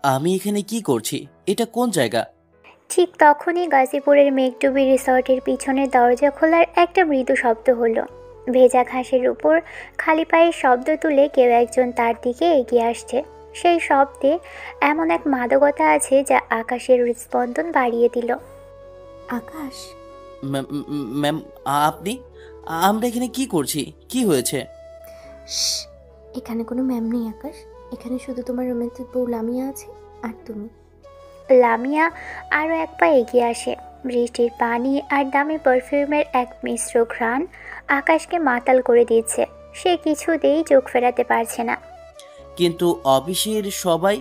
আমি এখানে কি করছি? এটা কোন জায়গা? ঠিক তখনই গাজীপুরের মেঘডুবি রিসর্টের পিছনের দরজা খোলার একটা মৃদু শব্দ হলো। ভেজা ঘাসের উপর খালি পায়ের শব্দ তুলে কেউ একজন তার দিকে এগিয়ে আসছে। সেই শব্দে এমন এক মাদকতা আছে যা আকাশের হৃদস্পন্দন বাড়িয়ে দিল। আকাশ। ম্যাম, আপনি? আমরা এখানে কি করছি? কি হয়েছে? শ্, এখানে কোনো ম্যাম নেই আকাশ। এখানে শুধু তোমার রোমান্টিক বউ লামিয়া আছে আর তুমি। লামিয়া আরও এক পা এগিয়ে আসে। বৃষ্টির পানি আর দামি পারফিউমের এক মিশ্র ঘ্রাণ আকাশকে মাতাল করে দিচ্ছে। সে কিছুতেই চোখ ফেরাতে পারছে না। কিন্তু অফিসের সবাই,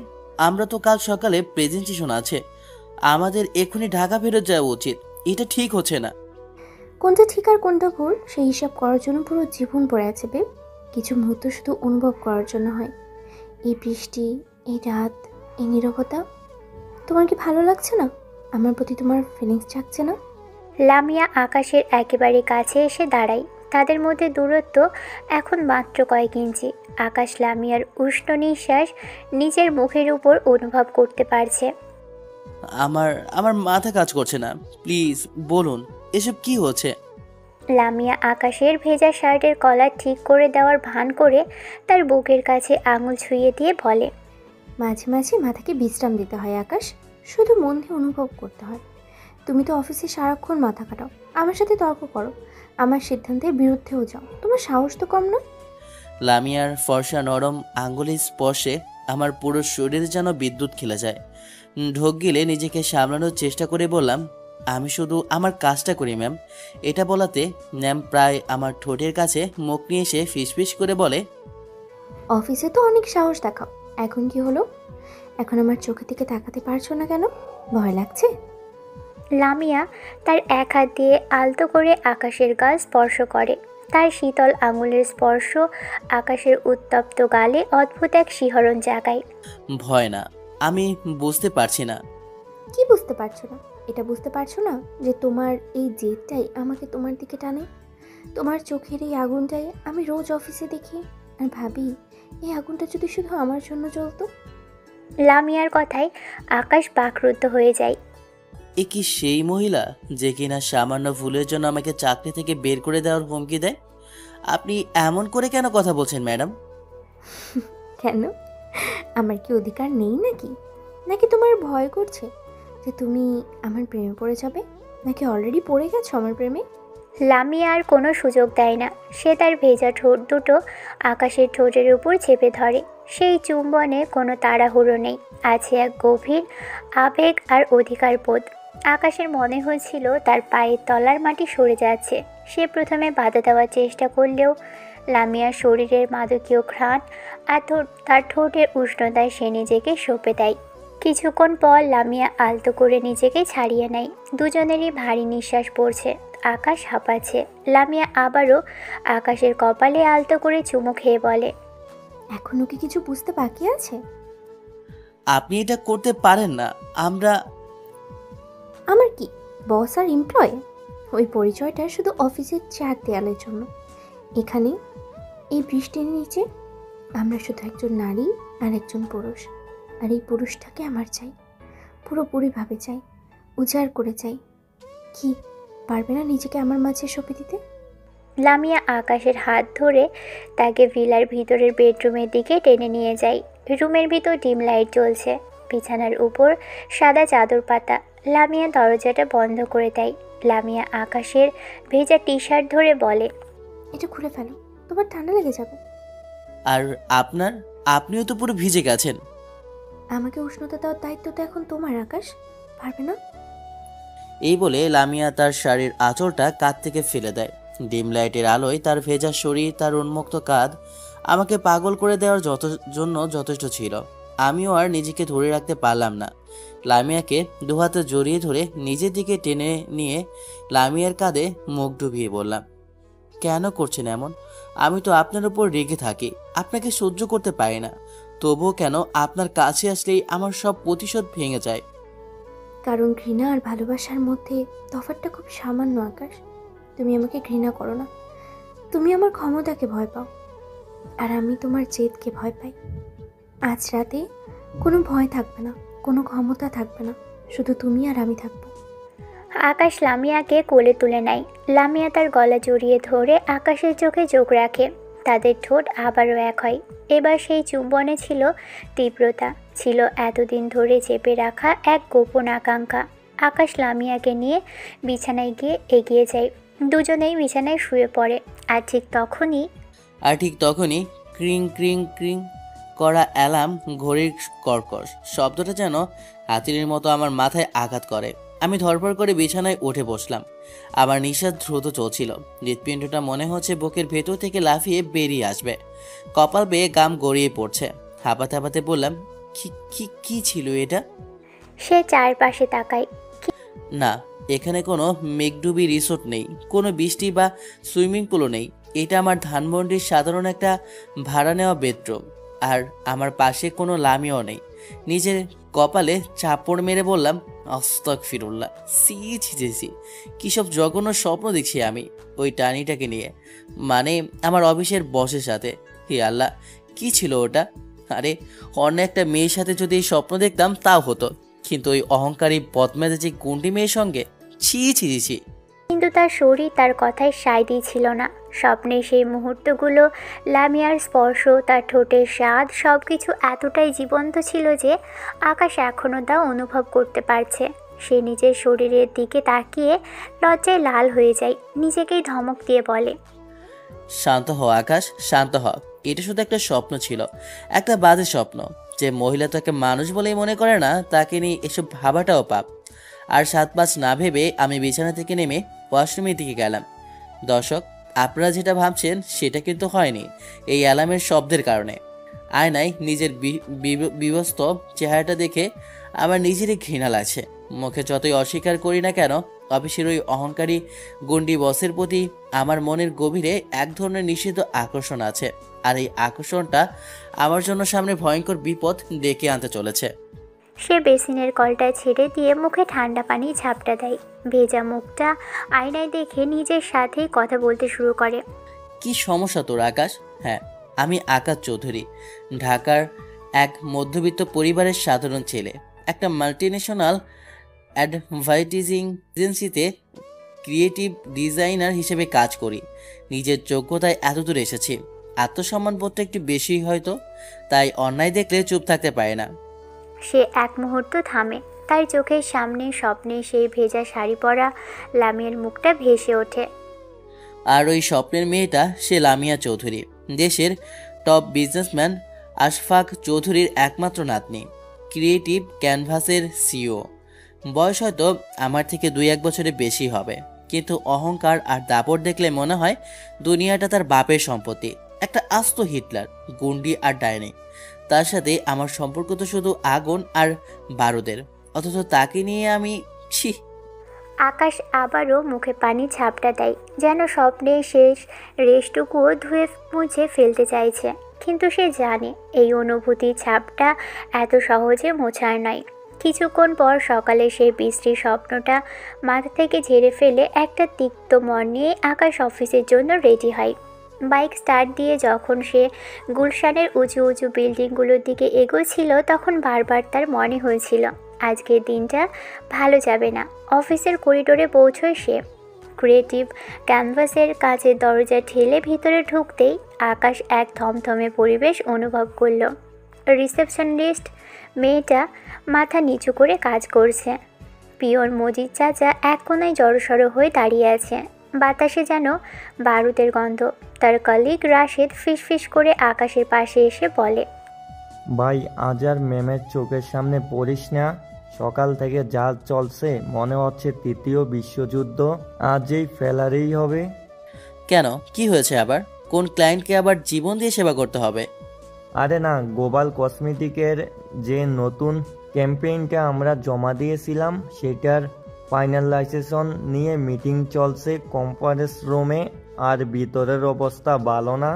আমরা তো কাল সকালে প্রেজেন্টেশন আছে। আমাদের এখনই ঢাকা ফেরত যাওয়া উচিত। এটা ঠিক হচ্ছে না। কোনটা ঠিক আর কোনটা ভুল সেই হিসাব করার জন্য পুরো জীবন পড়ে আছে বেব। কিছু মুহূর্ত শুধু অনুভব করার জন্য হয়। এই বৃষ্টি, এই রাত, এই নীরবতা। তোমার কি ভালো লাগছে না? আমার প্রতি তোমার ফিলিংস জাগছে না? লামিয়া আকাশের একেবারে কাছে এসে দাঁড়ায়। তাদের মধ্যে দূরত্ব এখন মাত্র কয়েক ইঞ্চি। আকাশ লামিয়ার উষ্ণ নিঃশ্বাস নিজের মুখের উপর অনুভব করতে পারছে। আমার আমার মাথা কাজ করছে না। প্লিজ বলুন, এসব কি হচ্ছে? লামিয়া আকাশের ভেজা শার্টের কলার ঠিক করে দেওয়ার ভান করে তার বুকের কাছে আঙুল ছুঁয়ে দিয়ে বলে, মাঝে মাঝে মাথাকে বিশ্রাম দিতে হয় আকাশ। শুধু মন দিয়ে অনুভব করতে হয়। তুমি তো অফিসে সারাক্ষণ মাথা কাটাও, আমার সাথে তর্ক করো, আমার সিদ্ধান্তের বিরুদ্ধেও যাও। তোমার সাহস তো কম নয়। লামিয়ার ফর্সা নরম আঙ্গুলের স্পর্শে আমার পুরো শরীরে যেন বিদ্যুৎ খেলে যায়। ঢোক গিলে নিজেকে সামলানোর চেষ্টা করে বললাম, আমি শুধু আমার কাজটা করি ম্যাম। এটা বলাতে ম্যাম প্রায় আমার ঠোঁটের কাছে মুখ নিয়ে এসে ফিসফিস করে বলে, অফিসে তো অনেক সাহস দেখাও, এখন কি হলো? এখন আমার চোখের দিকে তাকাতে পারছো না কেন? ভয় লাগছে? লামিয়া তার এক হাত দিয়ে আলতো করে আকাশের গাল স্পর্শ করে। তার শীতল আঙুলের স্পর্শ আকাশের উত্তপ্ত গালে অদ্ভুত এক শিহরণ জাগায়। ভয় না, আমি বুঝতে পারছি না। কি বুঝতে পারছো না? এটা বুঝতে পারছো না যে তোমার এই জেদটাই আমাকে তোমার দিকে টানে? তোমার চোখের এই আগুনটাই আমি রোজ অফিসে দেখি আর ভাবি, এই আগুনটা যদি শুধু আমার জন্য জ্বলতো। লামিয়ার কথায় আকাশ বাকরুদ্ধ হয়ে যায়। এ কি সেই মহিলা যে কিনা সামান্য ভুলের জন্য আমাকে চাকরি থেকে বের করে দেওয়ার হুমকি দেয়? আপনি এমন করে কেন কথা বলছেন ম্যাডাম? কেন? আমার কি অধিকার নেই নাকি? নাকি তোমার ভয় করছে যে তুমি আমার প্রেমে পড়ে যাবে? নাকি অলরেডি পড়ে গেছো আমার প্রেমে? লামিয়া আর কোনো সুযোগ দেয় না। সে তার ভেজা ঠোঁট দুটো আকাশের ঠোঁটের উপর চেপে ধরে। সেই চুম্বনে কোনো তাড়াহুড়ো নেই, আছে এক গভীর আবেগ আর অধিকার বোধ। আকাশের মনে হয়েছিল তার পায়ের তলার মাটি সরে যাচ্ছে। সে প্রথমে বাধা দেওয়ার চেষ্টা করলেও লামিয়ার শরীরের মাদকীয় ঘ্রাণ আর তার ঠোঁটের উষ্ণতায় সে নিজেকে সঁপে দেয়। কিছুক্ষণ পর লামিয়া আলতো করে নিজেকে ছাড়িয়ে নেয়। দুজনেরই ভারী নিঃশ্বাস পড়ছে। আকাশ হাঁপাচ্ছে। লামিয়া আবারও আকাশের কপালে আলতো করে চুমু খেয়ে বলে, এখনো কি কিছু বুঝতে বাকি আছে? আপনি এটা করতে পারেন না। আমরা আমার কি বস আর এমপ্লয়? ওই পরিচয়টা শুধু অফিসের চার দেয়ালের জন্য। এখানে এই বৃষ্টির নিচে আমরা শুধু একজন নারী আর একজন পুরুষ। আর এই পুরুষটাকে আমার চাই, পুরোপুরিভাবে চাই, উজাড় করে চাই। কি পারবে না নিজেকে আমার মাঝে সঁপে দিতে? লামিয়া আকাশের হাত ধরে তাকে ভিলার ভিতরের বেডরুমের দিকে টেনে নিয়ে যায়। রুমের ভিতর ডিম লাইট জ্বলছে। বিছানার উপর সাদা চাদর পাতা। লামিয়া দরজাটা বন্ধ করে দেয়। লামিয়া আকাশের ভেজা টি শার্ট ধরে বলে, এটা খুলে ফেলো, তোমার ঠান্ডা লেগে যাবে। আর আপনার, আপনিও তো পুরো ভিজে গেছেন। আমাকে উষ্ণতা দেওয়ার দায়িত্ব তো এখন তোমার আকাশ, পারবে না? এই বলে লামিয়া তার শাড়ির আঁচলটা কাঁধ থেকে ফেলে দেয়। ডিম লাইটের আলোয় তার ভেজা শরীর, তার উন্মুক্ত কাঁধ আমাকে পাগল করে দেওয়ার জন্য যথেষ্ট ছিল। আমিও আর নিজেকে ধরে রাখতে পারলাম না। লামিয়াকে দুহাতে জড়িয়ে ধরে নিজের দিকে টেনে নিয়ে লামিয়ার কাঁধে মুখ ডুবিয়ে বললাম, কেন করছেন এমন? আমি তো আপনার উপর রেগে থাকি, আপনাকে সহ্য করতে পারি না। তবুও কেন আপনার কাছে আসলেই আমার সব প্রতিশোধ ভেঙে যায়? কারণ ঘৃণা আর ভালোবাসার মধ্যে তফাৎটা খুব সামান্য আকাশ। তুমি আমাকে ঘৃণা করো না, তুমি আমার ক্ষমতাকে ভয় পাও, আর আমি তোমার জেদকে ভয় পাই। আজ রাতে কোনো ভয় থাকবে না, কোনো ক্ষমতা থাকবে না, শুধু তুমি আর আমি থাকবো। আকাশ লামিয়াকে কোলে তুলে নেয়। লামিয়া তার গলা জড়িয়ে ধরে আকাশের চোখে চোখ রাখে। তাদের ঠোঁট আবারও এক হয়। এবার সেই চুম্বনে ছিল তীব্রতা, ছিল এতদিন ধরে চেপে রাখা এক গোপন আকাঙ্ক্ষা। আকাশ লামিয়াকে নিয়ে বিছানায় গিয়ে এগিয়ে যায়। দুজনেই বিছানায় শুয়ে পড়ে। আর ঠিক তখনই ক্রিং ক্রিং ক্রিং করা অ্যালার্ম ঘড়ির কর্কশ শব্দটা যেন হাতির মতো আমার মাথায় আঘাত করে। আমি ধরপড় করে বিছানায় উঠে বসলাম। আমার নিঃশ্বাস দ্রুত চলছিল। হৃৎপিণ্ডটা মনে হচ্ছে বুকের ভেতর থেকে লাফিয়ে বেরিয়ে আসবে। কপাল বেয়ে গাম গড়িয়ে পড়ছে। হাঁপাতে হাঁপাতে বললাম, কি কি কি ছিল এটা? সে চারপাশে তাকায়। না, এখানে কোনো মেঘডুবি রিসোর্ট নেই, কোনো বৃষ্টি বা সুইমিং পুলও নেই। এটা আমার ধানমন্ডির সাধারণ একটা ভাড়া নেওয়া বেডরুম। আর আমার পাশে কোনো লামিও নেই। নিজের কপালে চাপড় মেরে বললাম, আস্তাগফিরুল্লাহ, সি ছি ছি ছি, কী সব জঘন্য স্বপ্ন দেখছি আমি ওই টানিটাকে নিয়ে, মানে আমার অফিসের বসের সাথে। হে আল্লাহ, কি ছিল ওটা? আরে, অন্য একটা মেয়ের সাথে যদি এই স্বপ্ন দেখতাম তাও হতো, কিন্তু ওই অহংকারী বদমেজাজি গুন্ডি মেয়ের সঙ্গে, ছি ছি ছি ছি। কিন্তু তার শরীর তার কথায় সায় দিয়েছিল না। স্বপ্নে সেই মুহূর্তগুলো, লামিয়ার স্পর্শ, তার ঠোঁটের স্বাদ, সব কিছু এতটাই জীবন্ত ছিল যে আকাশ এখনও তা অনুভব করতে পারছে। সে নিজের শরীরের দিকে তাকিয়ে লজ্জায় লাল হয়ে যায়। নিজেকেই ধমক দিয়ে বলে, শান্ত হ আকাশ, শান্ত হ। এটা শুধু একটা স্বপ্ন ছিল, একটা বাজে স্বপ্ন। যে মহিলা তাকে মানুষ বলেই মনে করে না, তাকে নিয়ে এসব ভাবাটাও পাপ। আর 7-5 না ভেবে আমি বিছানা থেকে নেমে ওয়াশরুমের দিকে গেলাম। দর্শক, আপনারা যেটা ভাবছেন সেটা কিন্তু হয়নি এই অ্যালার্মের শব্দের কারণে। আয়নায় নিজের বিবস্ত চেহারাটা দেখে আমার নিজেরই ঘৃণা লাগছে। মুখে যতই অস্বীকার করি না কেন, অফিসের ওই অহংকারী গন্ডি বসের প্রতি আমার মনের গভীরে এক ধরনের নিষিদ্ধ আকর্ষণ আছে। আর এই আকর্ষণটা আমার জন্য সামনে ভয়ঙ্কর বিপদ ডেকে আনতে চলেছে। সে বেসিনের কলটা ছেড়ে দিয়ে মুখে ঠান্ডা পানি ঝাপটা দেয়। ভেজা মুখটা আয়নায় দেখে নিজের সাথেই কথা বলতে শুরু করে। কি সমস্যা তোর আকাশ? হ্যাঁ, আমি আকাশ চৌধুরী, ঢাকার এক মধ্যবিত্ত পরিবারের সাধারণ ছেলে। একটা মাল্টিনেশনাল অ্যাডভার্টাইজিং এজেন্সিতে ক্রিয়েটিভ ডিজাইনার হিসেবে কাজ করি। নিজের যোগ্যতায় এতদূর এসেছি। আত্মসম্মানবোধটা একটু বেশি হয়তো, তাই অন্যায় দেখলে চুপ থাকতে পারে না। সে এক মুহূর্ত থামে। তার চোখের সামনে স্বপ্নে সেই ভেজা শাড়ি পরা লামিয়ার মুখটা ভেসে ওঠে। আর ওই স্বপ্নের মেয়েটা সে লামিয়া চৌধুরী, দেশের টপ বিজনেসম্যান আশফাক চৌধুরীর একমাত্র নাতনি, ক্রিয়েটিভ ক্যানভাসের সিইও। বয়স হয়তো আমার থেকে 2-1 বছরের বেশি হবে, কিন্তু অহংকার আর দাপট দেখলে মনে হয় দুনিয়াটা তার বাপের সম্পত্তি। একটা আস্ত হিটলার, গুন্ডি আর ডাইনি। তার সাথে আমার সম্পর্ক তো শুধু আগুন আর বারুদের, অথচ তাকে নিয়ে আমি ছি। আকাশ আবারও মুখে পানি ঝাপটা দেয়, যেন স্বপ্নের শেষ রেশটুকুও ধুয়ে মুছে ফেলতে চাইছে। কিন্তু সে জানে এই অনুভূতির ছাপটা এত সহজে মোছার নয়। কিছুক্ষণ পর সকালে সেই বৃষ্টির স্বপ্নটা মাথা থেকে ঝেড়ে ফেলে একটা তিক্ত মন নিয়ে আকাশ অফিসের জন্য রেডি হয়। বাইক স্টার্ট দিয়ে যখন সে গুলশানের উঁচু উঁচু বিল্ডিংগুলোর দিকে এগোচ্ছিল, তখন বারবার তার মনে হয়েছিল আজকের দিনটা ভালো যাবে না। অফিসের করিডোরে পৌঁছয় সে। ক্রিয়েটিভ ক্যানভাসের কাচের দরজা ঠেলে ভিতরে ঢুকতেই আকাশ এক থমথমে পরিবেশ অনুভব করল। রিসেপশনিস্ট মেয়েটা মাথা নিচু করে কাজ করছে। পিয়ন মজিদ চাচা এক কোনায় জড়সড় হয়ে দাঁড়িয়ে আছে। বাতাসে যেন বারুদের গন্ধ। তার কলিগ রাশেদ ফিসফিস করে আকাশের পাশে এসে বলে, ভাই, আজ আর ম্যামের চোখের সামনে পড়িস না। সকাল থেকে যা চলছে মনে হচ্ছে তৃতীয় বিশ্বযুদ্ধ আজই ফেলারেই হবে। কেন, কি হয়েছে আবার? কোন ক্লায়েন্টকে আবার জীবন দিয়ে সেবা করতে হবে? আরে না, গ্লোবাল কসমেটিকের যে নতুন ক্যাম্পেইনটা আমরা জমা দিয়েছিলাম সেটার ফাইনালাইজেশন নিয়ে মিটিং চলছে কনফারেন্স রুমে। আর ভিতরের অবস্থা ভালো না।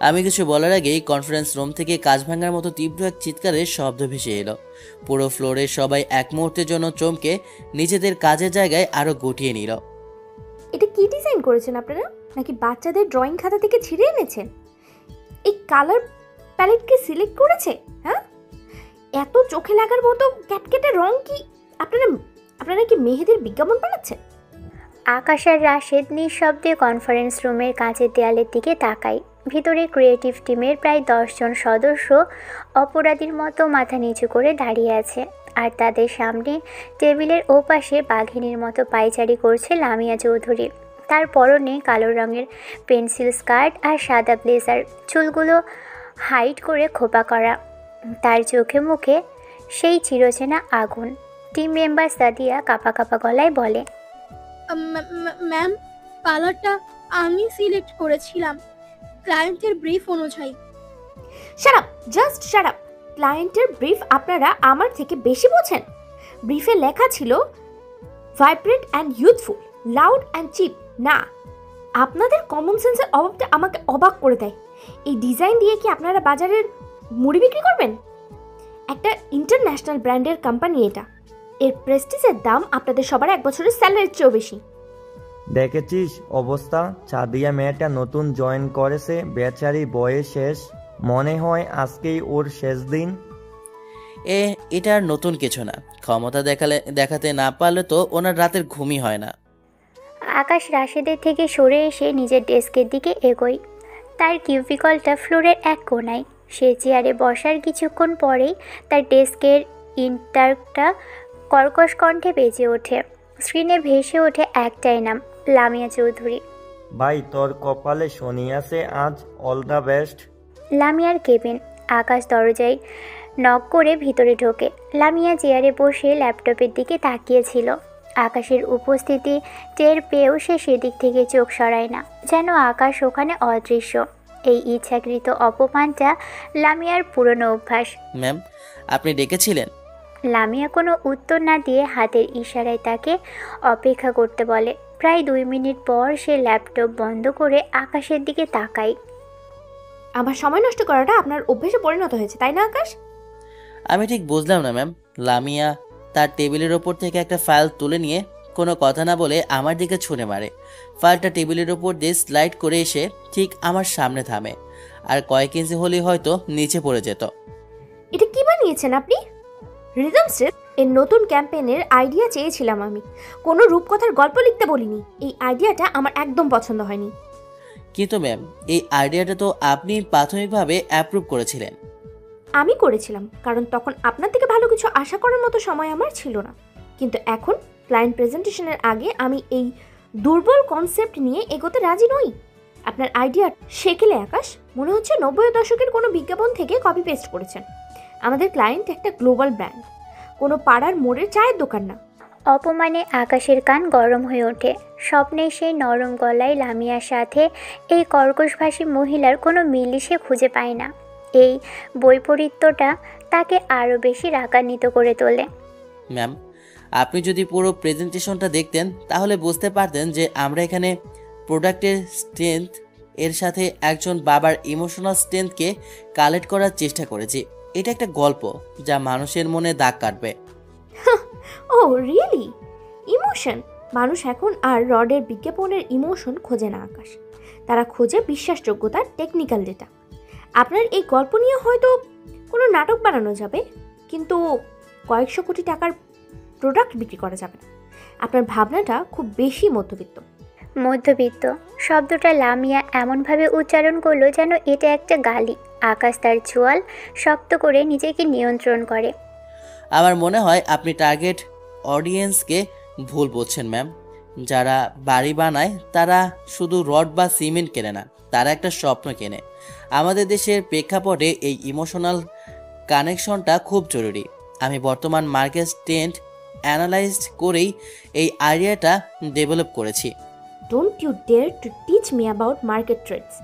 আমি কিছু বলার আগেই কনফারেন্স রুম থেকে কাঁচ ভাঙার মতো তীব্র এক চিৎকারের শব্দ ভেসে এলো। পুরো ফ্লোরে সবাই এক মুহূর্তের জন্য চমকে নিজেদের কাজের জায়গায় আরো গুটিয়ে নিল। এটা কি ডিজাইন করেছেন আপনারা? নাকি বাচ্চাদের ড্রয়িং খাতা থেকে ছিঁড়ে এনেছেন? এই কালার প্যালেটকে সিলেক্ট করেছে? হ্যাঁ, এত চোখে লাগার মতো ক্যাটকেটে রং কি আপনারা আপনারা কি মেহেদির বিজ্ঞাপন বানাচ্ছেন? আকাশ আর রাশেদ নিঃশব্দে কনফারেন্স রুমের কাঁচের দেয়ালের দিকে তাকায়। ভিতরে ক্রিয়েটিভ টিমের প্রায় 10 জন সদস্য অপরাধীর মতো মাথা নিচু করে দাঁড়িয়ে আছে, আর তাদের সামনে টেবিলের ওপাশে বাঘিনীর মতো পায়চারি করছে লামিয়া চৌধুরী। তার পরনে কালো রঙের পেন্সিল স্কার্ট আর সাদা ব্লেজার, চুলগুলো হাইট করে খোপা করা। তার চোখে মুখে সেই চিরচেনা আগুন। টিম মেম্বার সাদিয়া কাঁপা কাঁপা গলায় বলে, ম্যাম, কালারটা আমি সিলেক্ট করেছিলাম ক্লায়েন্টের ব্রিফ অনুযায়ী। Shut up, just shut up. ক্লায়েন্টের ব্রিফ আপনারা আমার থেকে বেশি বোঝেন। ব্রিফে লেখা ছিল vibrant and youthful, loud and cheap. না, আপনাদের কমন সেন্সের অভাবটা আমাকে অবাক করে দেয়। এই ডিজাইন দিয়ে কি আপনারা বাজারের মুড়ি বিক্রি করবেন? একটা ইন্টারন্যাশনাল ব্র্যান্ডের কোম্পানি এটা। এর প্রেস্টিজের দাম আপনাদের সবার 1 বছরের স্যালারির চেয়েও বেশি। দেখেছিস অবস্থা? সাদিয়া মেয়েটা নতুন জয়েন করেছে, বেচারি বয়স শেষ, মনে হয় আজকেই ওর শেষ দিন। এটা আর নতুন কিছু না, ক্ষমতা দেখাতে না পারলে তো ওনার রাতের ঘুমই হয় না। আকাশ রাশেদের থেকে সরে এসে নিজের ডেস্কের দিকে এগোয়। তার কিউবিকলটা ফ্লোরের এক কোণায়। সে চেয়ারে বসার কিছুক্ষণ পরেই তার ডেস্কের ইন্টারটা কর্কশ কণ্ঠে বেজে ওঠে। স্ক্রিনে ভেসে ওঠে একটাই নাম, লামিয়া চৌধুরী। ভাই, তোর কপালে শনি আছে আজ, অল দ্য বেস্ট। লামিয়ার কেবিন। আকাশ দরজায় নক করে ভিতরে ঢোকে। লামিয়া চেয়ারে বসে ল্যাপটপের দিকে তাকিয়েছিল। আকাশের উপস্থিতি টের পেয়েও সে সেদিক থেকে চোখ সরায় না, যেন আকাশ ওখানে অদৃশ্য। এই ইচ্ছাকৃত অপমানটা লামিয়ার পুরনো অভ্যাস। ম্যাম, আপনি ডেকেছিলেন? লামিয়া কোনো উত্তর না দিয়ে হাতের ইশারায় তাকে অপেক্ষা করতে বলে। প্রায় 2 মিনিট পর সে ল্যাপটপ বন্ধ করে আকাশের দিকে তাকায়। আমার সময় নষ্ট করাটা আপনার অভ্যেসে পরিণত হয়েছে, তাই না আকাশ? আমি ঠিক বুঝলাম না ম্যাম। লামিয়া তার টেবিলের ওপর থেকে একটা ফাইল তুলে নিয়ে কোনো কথা না বলে আমার দিকে ছুঁড়ে মারে। ফাইলটা টেবিলের ওপর দিয়ে স্লাইড করে এসে ঠিক আমার সামনে থামে, আর কয়েক ইঞ্চি হলেই হয়তো নিচে পড়ে যেত। এটা কি বানিয়েছেন আপনি? রিদম স্টেপ এর নতুন ক্যাম্পেইনের আইডিয়া চেয়েছিলাম আমি, কোনো রূপকথার গল্প লিখতে বলিনি। এই আইডিয়াটা আমার একদম পছন্দ হয়নি। কিন্তু ম্যাম, এই আইডিয়াটা তো আপনি প্রাথমিকভাবে অ্যাপ্রুভ করেছিলেন। আমি করেছিলাম কারণ তখন আপনার থেকে ভালো কিছু আশা করার মতো সময় আমার ছিল না। কিন্তু এখন ক্লায়েন্ট প্রেজেন্টেশনের আগে আমি এই দুর্বল কনসেপ্ট নিয়ে এগোতে রাজি নই। আপনার আইডিয়া সেকেলে আকাশ, মনে হচ্ছে 90 দশকের কোনো বিজ্ঞাপন থেকে কপি পেস্ট করেছেন। আমাদের ক্লায়েন্ট একটা গ্লোবাল ব্র্যান্ড, কোনো পাড়ার মোড়ের চায়ের দোকান না। অপমানে আকাশের কান গরম হয়ে ওঠে। স্বপ্নে সেই নরম গলায় লামিয়ার সাথে এই কর্কশভাষী মহিলার কোনো মিলই সে খুঁজে পায় না। এই বৈপরীত্যটা তাকে আরও বেশি রাগান্বিত করে তোলে। ম্যাম, আপনি যদি পুরো প্রেজেন্টেশনটা দেখতেন তাহলে বুঝতে পারতেন যে আমরা এখানে প্রোডাক্টের স্ট্রেংথ এর সাথে একজন বাবার ইমোশনাল স্ট্রেংথকে কালেক্ট করার চেষ্টা করেছি। এটা একটা গল্প যা মানুষের মনে দাগ কাটবে। ও রিয়েলি? ইমোশন? মানুষ এখন আর রডের বিজ্ঞাপনের ইমোশন খোঁজে না আকাশ, তারা খোঁজে বিশ্বাসযোগ্যতার টেকনিক্যাল ডেটা। আপনার এই গল্প নিয়ে হয়তো কোনো নাটক বানানো যাবে, কিন্তু কয়েকশো কোটি টাকার প্রোডাক্ট বিক্রি করা যাবে না। আপনার ভাবনাটা খুব বেশি মধ্যবিত্ত। মধ্যবিত্ত শব্দটা লামিয়া এমনভাবে উচ্চারণ করলো যেন এটা একটা গালি। আকাশ তার চোয়াল শক্ত করে নিজেকে নিয়ন্ত্রণ করে। আমার মনে হয় আপনি টার্গেট অডিয়েন্সকে ভুল বুঝছেন ম্যাম। যারা বাড়ি বানায় তারা শুধু রড বা সিমেন্ট কেনে না, তারা একটা স্বপ্ন কেনে। আমাদের দেশের প্রেক্ষাপটে এই ইমোশনাল কানেকশনটা খুব জরুরি। আমি বর্তমান মার্কেট ট্রেন্ড অ্যানালাইজ করেই এই আইডিয়াটা ডেভেলপ করেছি। Don't you dare to teach me about market trends.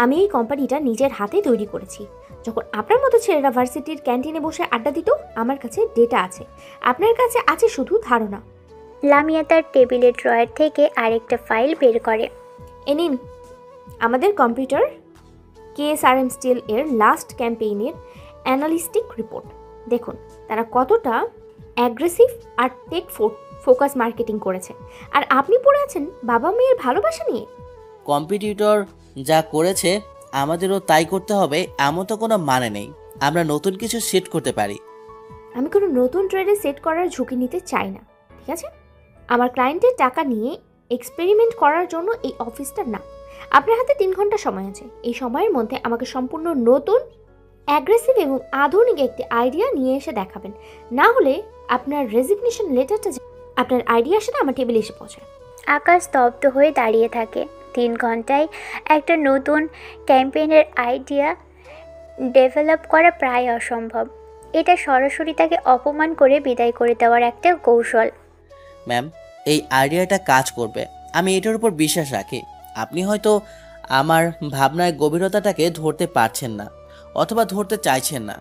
আমি এই কোম্পানিটা নিজের হাতে তৈরি করেছি। যখন আপনার মতো ছেলেরা ভার্সিটির ক্যান্টিনে বসে আড্ডা দিত, আমার কাছে ডেটা আছে, আপনার কাছে আছে শুধু ধারণা। লামিয়া তার টেবিলের ড্রয়ার থেকে আরেকটা ফাইল বের করে। এ নিন আমাদের কম্পিউটার KSRM স্টিল এর লাস্ট ক্যাম্পেইনের অ্যানালিস্টিক রিপোর্ট। দেখুন তারা কতটা অ্যাগ্রেসিভ আর টেক ফোকাস মার্কেটিং করেছে, আর আপনি পড়ে আছেন বাবা মেয়ের ভালোবাসা নিয়ে। কম্পিটিটর যা করেছে আমাদেরও তাই করতে হবে এমন তো কোনো মানে নেই। আমরা নতুন কিছু সেট করতে পারি। আমি কোনো নতুন ট্রেডে সেট করার ঝুঁকি নিতে চাই না, ঠিক আছে? আমার ক্লায়েন্টের টাকা নিয়ে এক্সপেরিমেন্ট করার জন্য এই অফিসটা না। আপনার হাতে 3 ঘন্টা সময় আছে। এই সময়ের মধ্যে আমাকে সম্পূর্ণ নতুন, অ্যাগ্রেসিভ এবং আধুনিক একটি আইডিয়া নিয়ে এসে দেখাবেন। না হলে আপনার রেজিগনেশন লেটারটা আপনার আইডিয়ার সাথে আমার টেবিলে এসে পৌঁছায়। আকাশ স্তব্ধ হয়ে দাঁড়িয়ে থাকে। 3 ঘন্টায় একটা নতুন ক্যাম্পেইনের আইডিয়া ডেভেলপ করা প্রায় অসম্ভব। এটা সরাসরি তাকে অপমান করে বিদায় করে দেওয়ার একটা কৌশল। ম্যাম, এই আইডিয়াটা কাজ করবে, আমি এটার উপর বিশ্বাস রাখি। আপনি হয়তো আমার ভাবনার গভীরতাটাকে ধরতে পারছেন না, অথবা ধরতে চাইছেন না।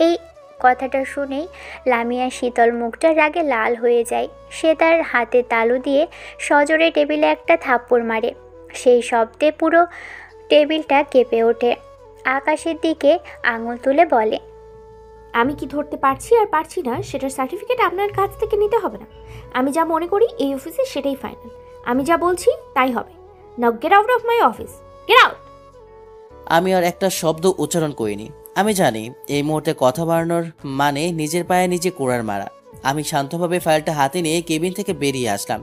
এই কথাটা শুনেই লামিয়ার শীতল মুখটা রাগে লাল হয়ে যায়। সে তার হাতে তালু দিয়ে সজোরে টেবিলে একটা থাপ্পড় মারে। সেই শব্দে পুরো টেবিলটা কেঁপে ওঠে। আকাশের দিকে আঙুল তুলে বলে, আমি কি ধরতে পারছি আর পারছি না সেটার সার্টিফিকেট আপনার কাছ থেকে নিতে হবে না। আমি যা মনে করি এই অফিসে সেটাই ফাইনাল। আমি যা বলছি তাই হবে। নাও get out of my office, get out. আমি আর একটা শব্দ উচ্চারণ করিনি। আমি জানি এই মুহূর্তে কথা বাড়ানোর মানে নিজের পায়ে নিজে কোড়ার মারা। আমি শান্তভাবে ফাইলটা হাতে নিয়ে কেবিন থেকে বেরিয়ে আসলাম।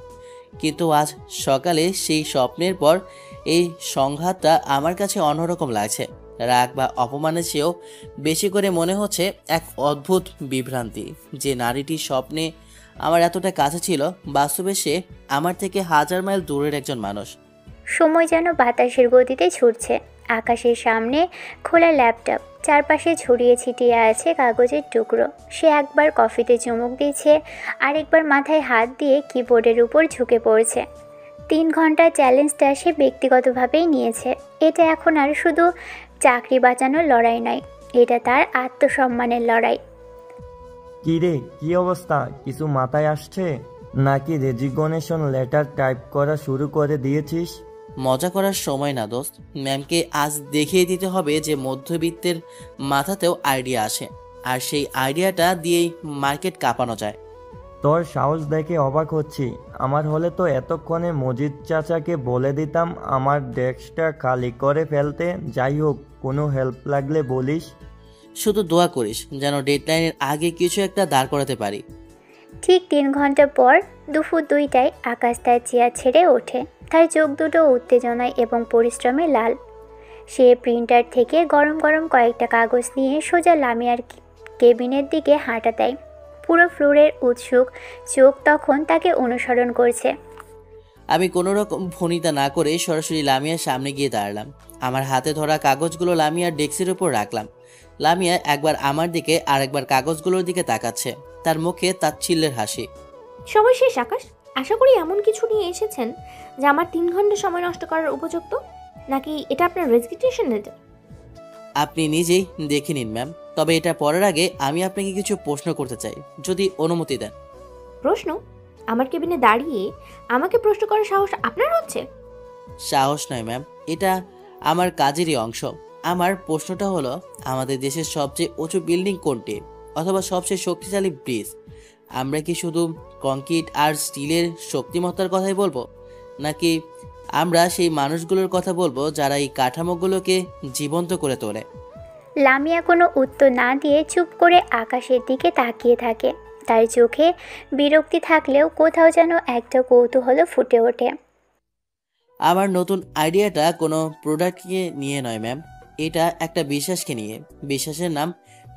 কিন্তু আজ সকালে সেই স্বপ্নের পর এই সংঘাতটা আমার কাছে অন্যরকম লাগছে। রাগ বা অপমানের চেয়েও বেশি করে মনে হচ্ছে এক অদ্ভুত বিভ্রান্তি। যে নারীটি স্বপ্নে আমার এতটা কাছে ছিল, বাস্তবে সে আমার থেকে 1000 মাইল দূরের একজন মানুষ। সময় যেন বাতাসের গতিতে ছুটছে। আকাশের সামনে খোলা ল্যাপটপ, চারপাশে ছড়িয়ে ছিটিয়ে আছে কাগজের টুকরো। সে একবার কফিতে চুমুক দিচ্ছে, আরেকবার মাথায় হাত দিয়ে কিবোর্ডের উপর ঝুঁকে পড়ছে। 3 ঘন্টার চ্যালেঞ্জটা সে ব্যক্তিগতভাবেই নিয়েছে। এটা এখন আর শুধু চাকরি বাঁচানোর লড়াই নয়, এটা তার আত্মসম্মানের লড়াই। কি রে, কি অবস্থা? কিছু মাথায় আসছে নাকি? রেজিগনেশন লেটার টাইপ করা শুরু করে দিয়েছিস? মজা করার সময় না দোস্ত। ম্যামকে আজ দেখিয়ে দিতে হবে যে মধ্যবিত্তের মাথাতেও আইডিয়া আসে, আর সেই আইডিয়াটা দিয়েই মার্কেট কাঁপানো যায়। তোর সাহস দেখে অবাক হচ্ছি। আমার হলে তো এতক্ষণে মজিদ চাচাকে বলে দিতাম আমার ডেস্কটা খালি করে ফেলতে। যাই হোক, কোনো হেল্প লাগলে বলিস। শুধু দোয়া করিস যেন ডেডলাইনের আগে কিছু একটা দাঁড় করাতে পারি। ঠিক 3 ঘন্টা পর দুপুর 2টায় আকাশ তার চেয়ার ছেড়ে ওঠে। তার চোখ দুটো উত্তেজনায় এবং পরিশ্রমে লাল। সে প্রিন্টার থেকে গরম গরম কয়েকটা কাগজ নিয়ে সোজা লামিয়ার কেবিনের দিকে হাঁটা দেয়। পুরো ফ্লোরের উৎসুক চোখ তখন তাকে অনুসরণ করছে। আমি কোনো রকম ভনিতা না করে সরাসরি লামিয়ার সামনে গিয়ে দাঁড়ালাম। আমার হাতে ধরা কাগজগুলো লামিয়ার ডেস্কের উপর রাখলাম। লামিয়া একবার আমার দিকে আর একবার কাগজগুলোর দিকে তাকাচ্ছে, তার মুখে তাচ্ছিল্যের হাসি। সময় শেষ আকাশ। আশা করি এমন কিছু নিয়ে এসেছেন যে আমার 3 ঘন্টা সময় নষ্ট করার উপযুক্ত, নাকি এটা আপনার রেজিগনেশন লেটার? আপনি নিজেই দেখে নিন ম্যাম। তবে এটা পড়ার আগে আমি আপনাকে কিছু প্রশ্ন করতে চাই, যদি অনুমতি দেন। প্রশ্ন? আমার কেবিনে দাঁড়িয়ে আমাকে প্রশ্ন করার সাহস আপনার হচ্ছে? সাহস নয় ম্যাম, এটা আমার কাজেরই অংশ। আমার প্রশ্নটা হলো, আমাদের দেশের সবচেয়ে উঁচু বিল্ডিং কোনটি, অথবা সবচেয়ে শক্তিশালী ব্রিজ? আমরা কি শুধু কংক্রিট আর স্টিলের শক্তিমত্তার কথাই বলবো, নাকি আমরা সেই মানুষগুলোর কথা বলবো যারা এই কাঠামোগুলোকে জীবন্ত করে তোলে? লামিয়া কোনো উত্তর না দিয়ে চুপ করে আকাশের দিকে তাকিয়ে থাকে। তার চোখে বিরক্তি থাকলেও কোথাও যেন একটা কৌতূহল ফুটে ওঠে। আমার নতুন আইডিয়াটা কোনো প্রোডাক্টকে নিয়ে নয় ম্যাম, এটা একটা বিশ্বাসকে নিয়ে। বিশ্বাসের নাম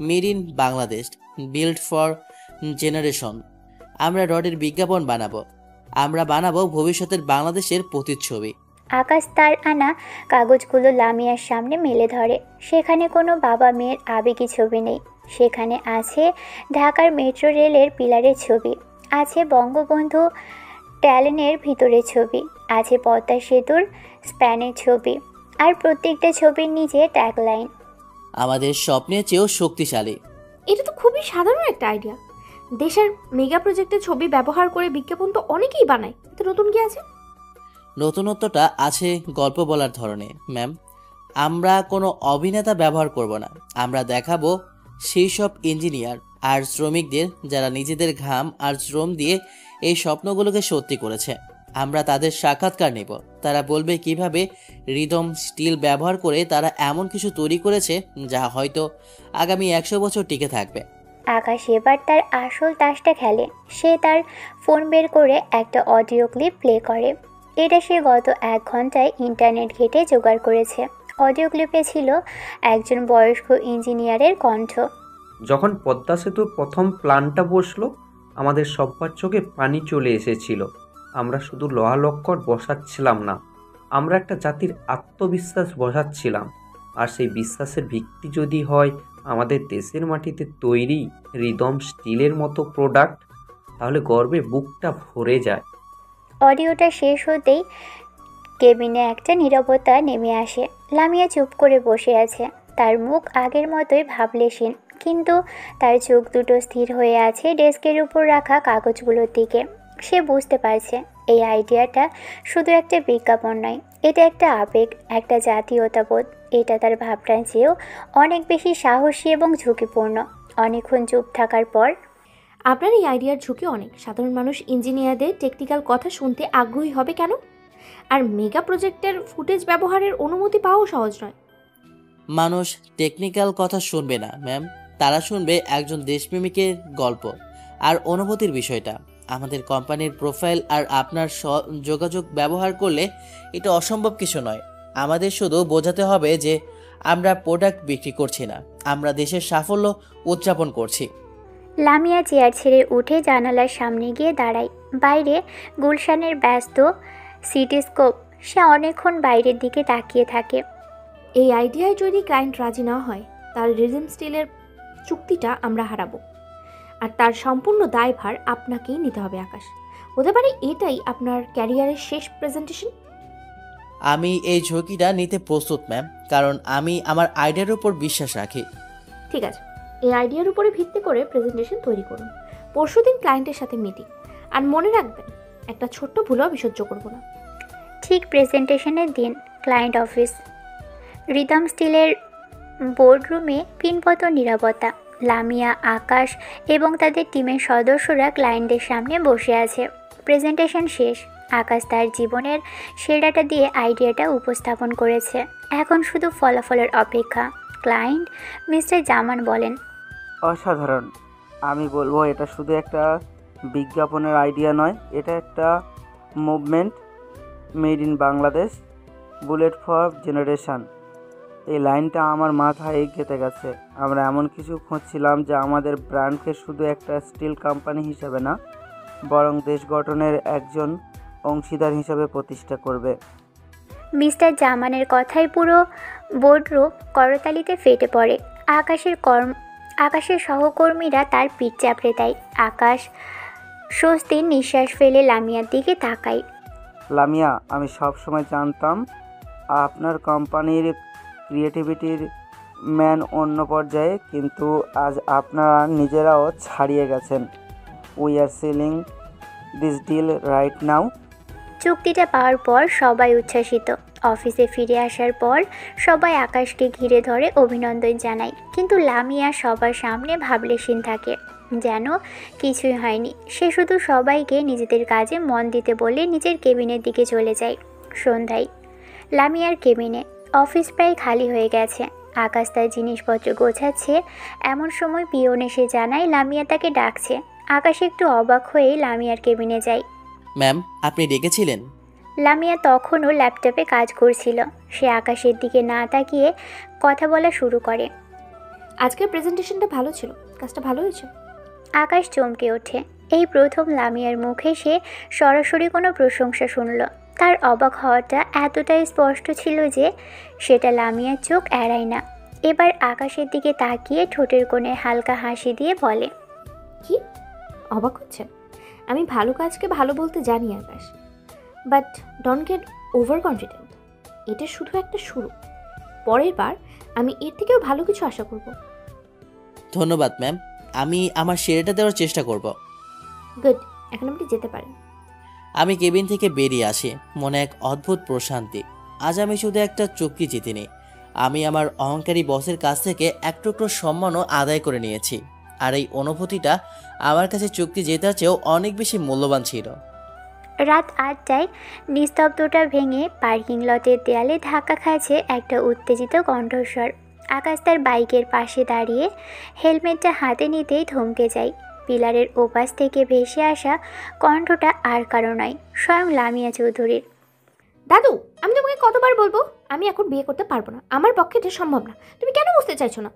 made in Bangladesh, build for generation. আমরা রডের বিজ্ঞাপন বানাবো, আমরা বানাবো ভবিষ্যতের বাংলাদেশের প্রতিচ্ছবি। আকাশ তার আনা কাগজগুলো লামিয়ার সামনে মেলে ধরে। সেখানে কোনো বাবা মেয়ের আবেগী ছবি নেই। সেখানে আছে ঢাকার মেট্রো রেলের পিলারের ছবি, আছে বঙ্গবন্ধু ট্যালেনের ভিতরের ছবি, আছে পদ্মা সেতুর স্প্যানের ছবি, আর প্রত্যেকটা ছবির নিচে ট্যাগলাইন, আমাদের স্বপ্নের চেয়েও শক্তিশালী। এটা তো খুবই সাধারণ একটা আইডিয়া। দেশের মেগা প্রজেক্টের ছবি ব্যবহার করে বিজ্ঞাপন তো অনেকেই বানায়, তো নতুন কি আছে? নতুনত্বটা আছে গল্প বলার ধরনে ম্যাম। আমরা কোনো অভিনেতা ব্যবহার করব না, আমরা দেখাবো সেই সব ইঞ্জিনিয়ার আর শ্রমিকদের যারা নিজেদের ঘাম আর শ্রম দিয়ে এই স্বপ্নগুলোকে সত্যি করেছে। আমরা তাদের সাক্ষাৎকার নেব। তারা বলবে কিভাবে রিদম স্টিল ব্যবহার করে তারা এমন কিছু তৈরি করেছে যা হয়তো আগামী 100 বছর টিকে থাকবে। আকাশ এবার তার আসল তাসটা খেলে। সে তার ফোন বের করে একটা অডিও ক্লিপ প্লে করে। এটা সে গত 1 ঘন্টায় ইন্টারনেট ঘেটে জোগাড় করেছে। অডিও ক্লিপে ছিল একজন বয়স্ক ইঞ্জিনিয়ারের কণ্ঠ। যখন পদ্মা সেতুর প্রথম প্ল্যানটা বসলো, আমাদের সব্বার চোখে পানি চলে এসেছিল। আমরা শুধু লোহালক্কর বসাচ্ছিলাম না, আমরা একটা জাতির আত্মবিশ্বাস বসাচ্ছিলাম। আর সেই বিশ্বাসের ভিত্তি যদি হয় আমাদের দেশের মাটিতে তৈরি রিদম স্টিলের মতো প্রোডাক্ট, তাহলে গর্বে বুকটা ভরে যায়। অডিওটা শেষ হতেই কেবিনে একটা নীরবতা নেমে আসে। লামিয়া চুপ করে বসে আছে। তার মুখ আগের মতোই ভাবলেশীন, কিন্তু তার চোখ দুটো স্থির হয়ে আছে ডেস্কের উপর রাখা কাগজগুলোর দিকে। সে বুঝতে পারছে এই আইডিয়াটা শুধু একটা বিজ্ঞাপন নয়, এটা একটা আবেগ, একটা জাতীয়তাবোধ। এটা তার ভাবনার চেয়েও অনেক বেশি সাহসী এবং ঝুঁকিপূর্ণ। অনেকক্ষণ চুপ থাকার পর, আপনার এই আইডিয়ার ঝুঁকি অনেক। সাধারণ মানুষ ইঞ্জিনিয়ারদের টেকনিক্যাল কথা শুনতে আগ্রহী হবে কেন? আর মেগা প্রজেক্টের ফুটেজ ব্যবহারের অনুমতি পাওয়াও সহজ নয়। মানুষ টেকনিক্যাল কথা শুনবে না ম্যাম, তারা শুনবে একজন দেশপ্রেমিকের গল্প আর অনুভূতির বিষয়টা। আমাদের কোম্পানির প্রোফাইল আর আপনার যোগাযোগ ব্যবহার করলে এটা অসম্ভব কিছু নয়। আমাদের শুধু বোঝাতে হবে যে আমরা প্রোডাক্ট বিক্রি করছি না, আমরা দেশের সাফল্য উদযাপন করছি। লামিয়া চেয়ার ছেড়ে উঠে জানালার সামনে গিয়ে দাঁড়ায়। বাইরে গুলশানের ব্যস্ত সিটিস্কোপ। সে অনেকক্ষণ বাইরের দিকে তাকিয়ে থাকে। এই আইডিয়ায় যদি ক্লায়েন্ট রাজি না হয়, তার রিজম স্টিলের চুক্তিটা আমরা হারাবো। আর তার সম্পূর্ণ দায়ভার আপনাকেই নিতে হবে আকাশ। হতে পারে এটাই আপনার ক্যারিয়ারের শেষ প্রেজেন্টেশন। আমি এই ঝুঁকিটা নিতে প্রস্তুত ম্যাম, কারণ আমি আমার আইডিয়ার উপর বিশ্বাস রাখি। ঠিক আছে, এই আইডিয়ার উপরে ভিত্তি করে প্রেজেন্টেশন তৈরি করুন। পরশুদিন ক্লায়েন্টের সাথে মিটিং। আর মনে রাখবেন, একটা ছোট্ট ভুলও আমি সহ্য করবো না। ঠিক প্রেজেন্টেশনের দিন ক্লায়েন্ট অফিস। রিদম স্টিলের বোর্ডরুমে পিনপত নীরবতা। লামিয়া, আকাশ এবং তাদের টিমের সদস্যরা ক্লায়েন্টের সামনে বসে আছে। প্রেজেন্টেশন শেষ। আকাশ তার জীবনের সেরাটা দিয়ে আইডিয়াটা উপস্থাপন করেছে। এখন শুধু ফলাফলের অপেক্ষা। ক্লায়েন্ট মিস্টার জামান বলেন, অসাধারণ। আমি বলবো এটা শুধু একটা বিজ্ঞাপনের আইডিয়া নয়, এটা একটা movement. Made in Bangladesh, bullet for generation. এই লাইনটা আমার মাথায় গেঁথে গেছে। আমরা এমন কিছু খুঁজছিলাম যা আমাদের ব্র্যান্ডকে শুধু একটা স্টিল কোম্পানি হিসেবে না, বরং দেশ গঠনের একজন অংশীদার হিসেবে প্রতিষ্ঠা করবে। মিস্টার জামানের কথায় পুরো বোর্ডরুম করতালিতে ফেটে পড়ে। আকাশের সহকর্মীরা তার পিঠ চাপড়ে দেয়। আকাশ স্বস্তির নিঃশ্বাস ফেলে লামিয়ার দিকে তাকায়। লামিয়া, আমি সব সময় জানতাম আপনার কোম্পানির ক্রিয়েটিভিটির ম্যান অন্য পর্যায়ে, কিন্তু আজ আপনারা নিজেরাও ছাড়িয়ে গেছেন। We are selling this deal right now. চুক্তিটা পাওয়ার পর সবাই উচ্ছ্বাসিত। অফিসে ফিরে আসার পর সবাই আকাশকে ঘিরে ধরে অভিনন্দন জানায়, কিন্তু লামিয়া সবার সামনে ভাবলেশীন থাকে, যেন কিছুই হয়নি। সে শুধু সবাইকে নিজেদের কাজে মন দিতে বলে নিজের কেবিনের দিকে চলে যায়। সন্ধ্যায় লামিয়ার কেবিনে। অফিস প্রায় খালি হয়ে গেছে। আকাশ তার জিনিসপত্র গোছাচ্ছে। এমন সময় পিয়ন এসে জানায় লামিয়া তাকে ডাকছে। আকাশ একটু অবাক হয়ে লামিয়ার কেবিনে যায়। ম্যাম, আপনি ডেকেছিলেন? লামিয়া তখনও ল্যাপটপে কাজ করছিল। সে আকাশের দিকে না তাকিয়ে কথা বলা শুরু করে। আজকের প্রেজেন্টেশনটা ভালো ছিল, কাজটা ভালো হয়েছে। আকাশ চমকে ওঠে। এই প্রথম লামিয়ার মুখে সে সরাসরি কোনো প্রশংসা শুনল। তার অবাক হওয়াটা এতটাই স্পষ্ট ছিল যে সেটা লামিয়ার চোখ এড়ায় না। এবার আকাশের দিকে তাকিয়ে ঠোঁটের কোণে হালকা হাসি দিয়ে বলে, কি অবাক হচ্ছেন? আমি ভালো কাজকে ভালো বলতে জানি Akash, but don't get over confident. এটা শুধু একটা শুরু। পরের বার আমি এর থেকেও ভালো কিছু আশা করব। ধন্যবাদ ম্যাম, আমি আমার সেরাটা দেওয়ার চেষ্টা করব। গুড, এখন আপনি যেতে পারেন। আমি কেবিন থেকে বেরিয়ে আসি, মনে এক অদ্ভুত প্রশান্তি। আজ আমি শুধু একটা চুক্তি জিতিনি, আমি আমার অহংকারী বসের কাছ থেকে এক টুকরো সম্মানও আদায় করে নিয়েছি। আর এই অনুভূতিটা আমার কাছে চুক্তি জেতার চেয়েও অনেক বেশি মূল্যবান ছিল। রাত 8টায় নিস্তব্ধতা ভেঙে পার্কিং লটের দেয়ালে ধাক্কা খাচ্ছে একটা উত্তেজিত কণ্ঠস্বর। আকাশ তার বাইকের পাশে দাঁড়িয়ে হেলমেটটা হাতে নিতেই থমকে যায়। পিলারের ওপাশ থেকে ভেসে আসা কণ্ঠটা আর কারো নয়, স্বয়ং লামিয়া চৌধুরীর। দাদু, আমি তোমাকে কতবার বলবো আমি এখন বিয়ে করতে পারবো না, আমার পক্ষে এটা সম্ভব না। তুমি কেন বুঝতে চাইছো না?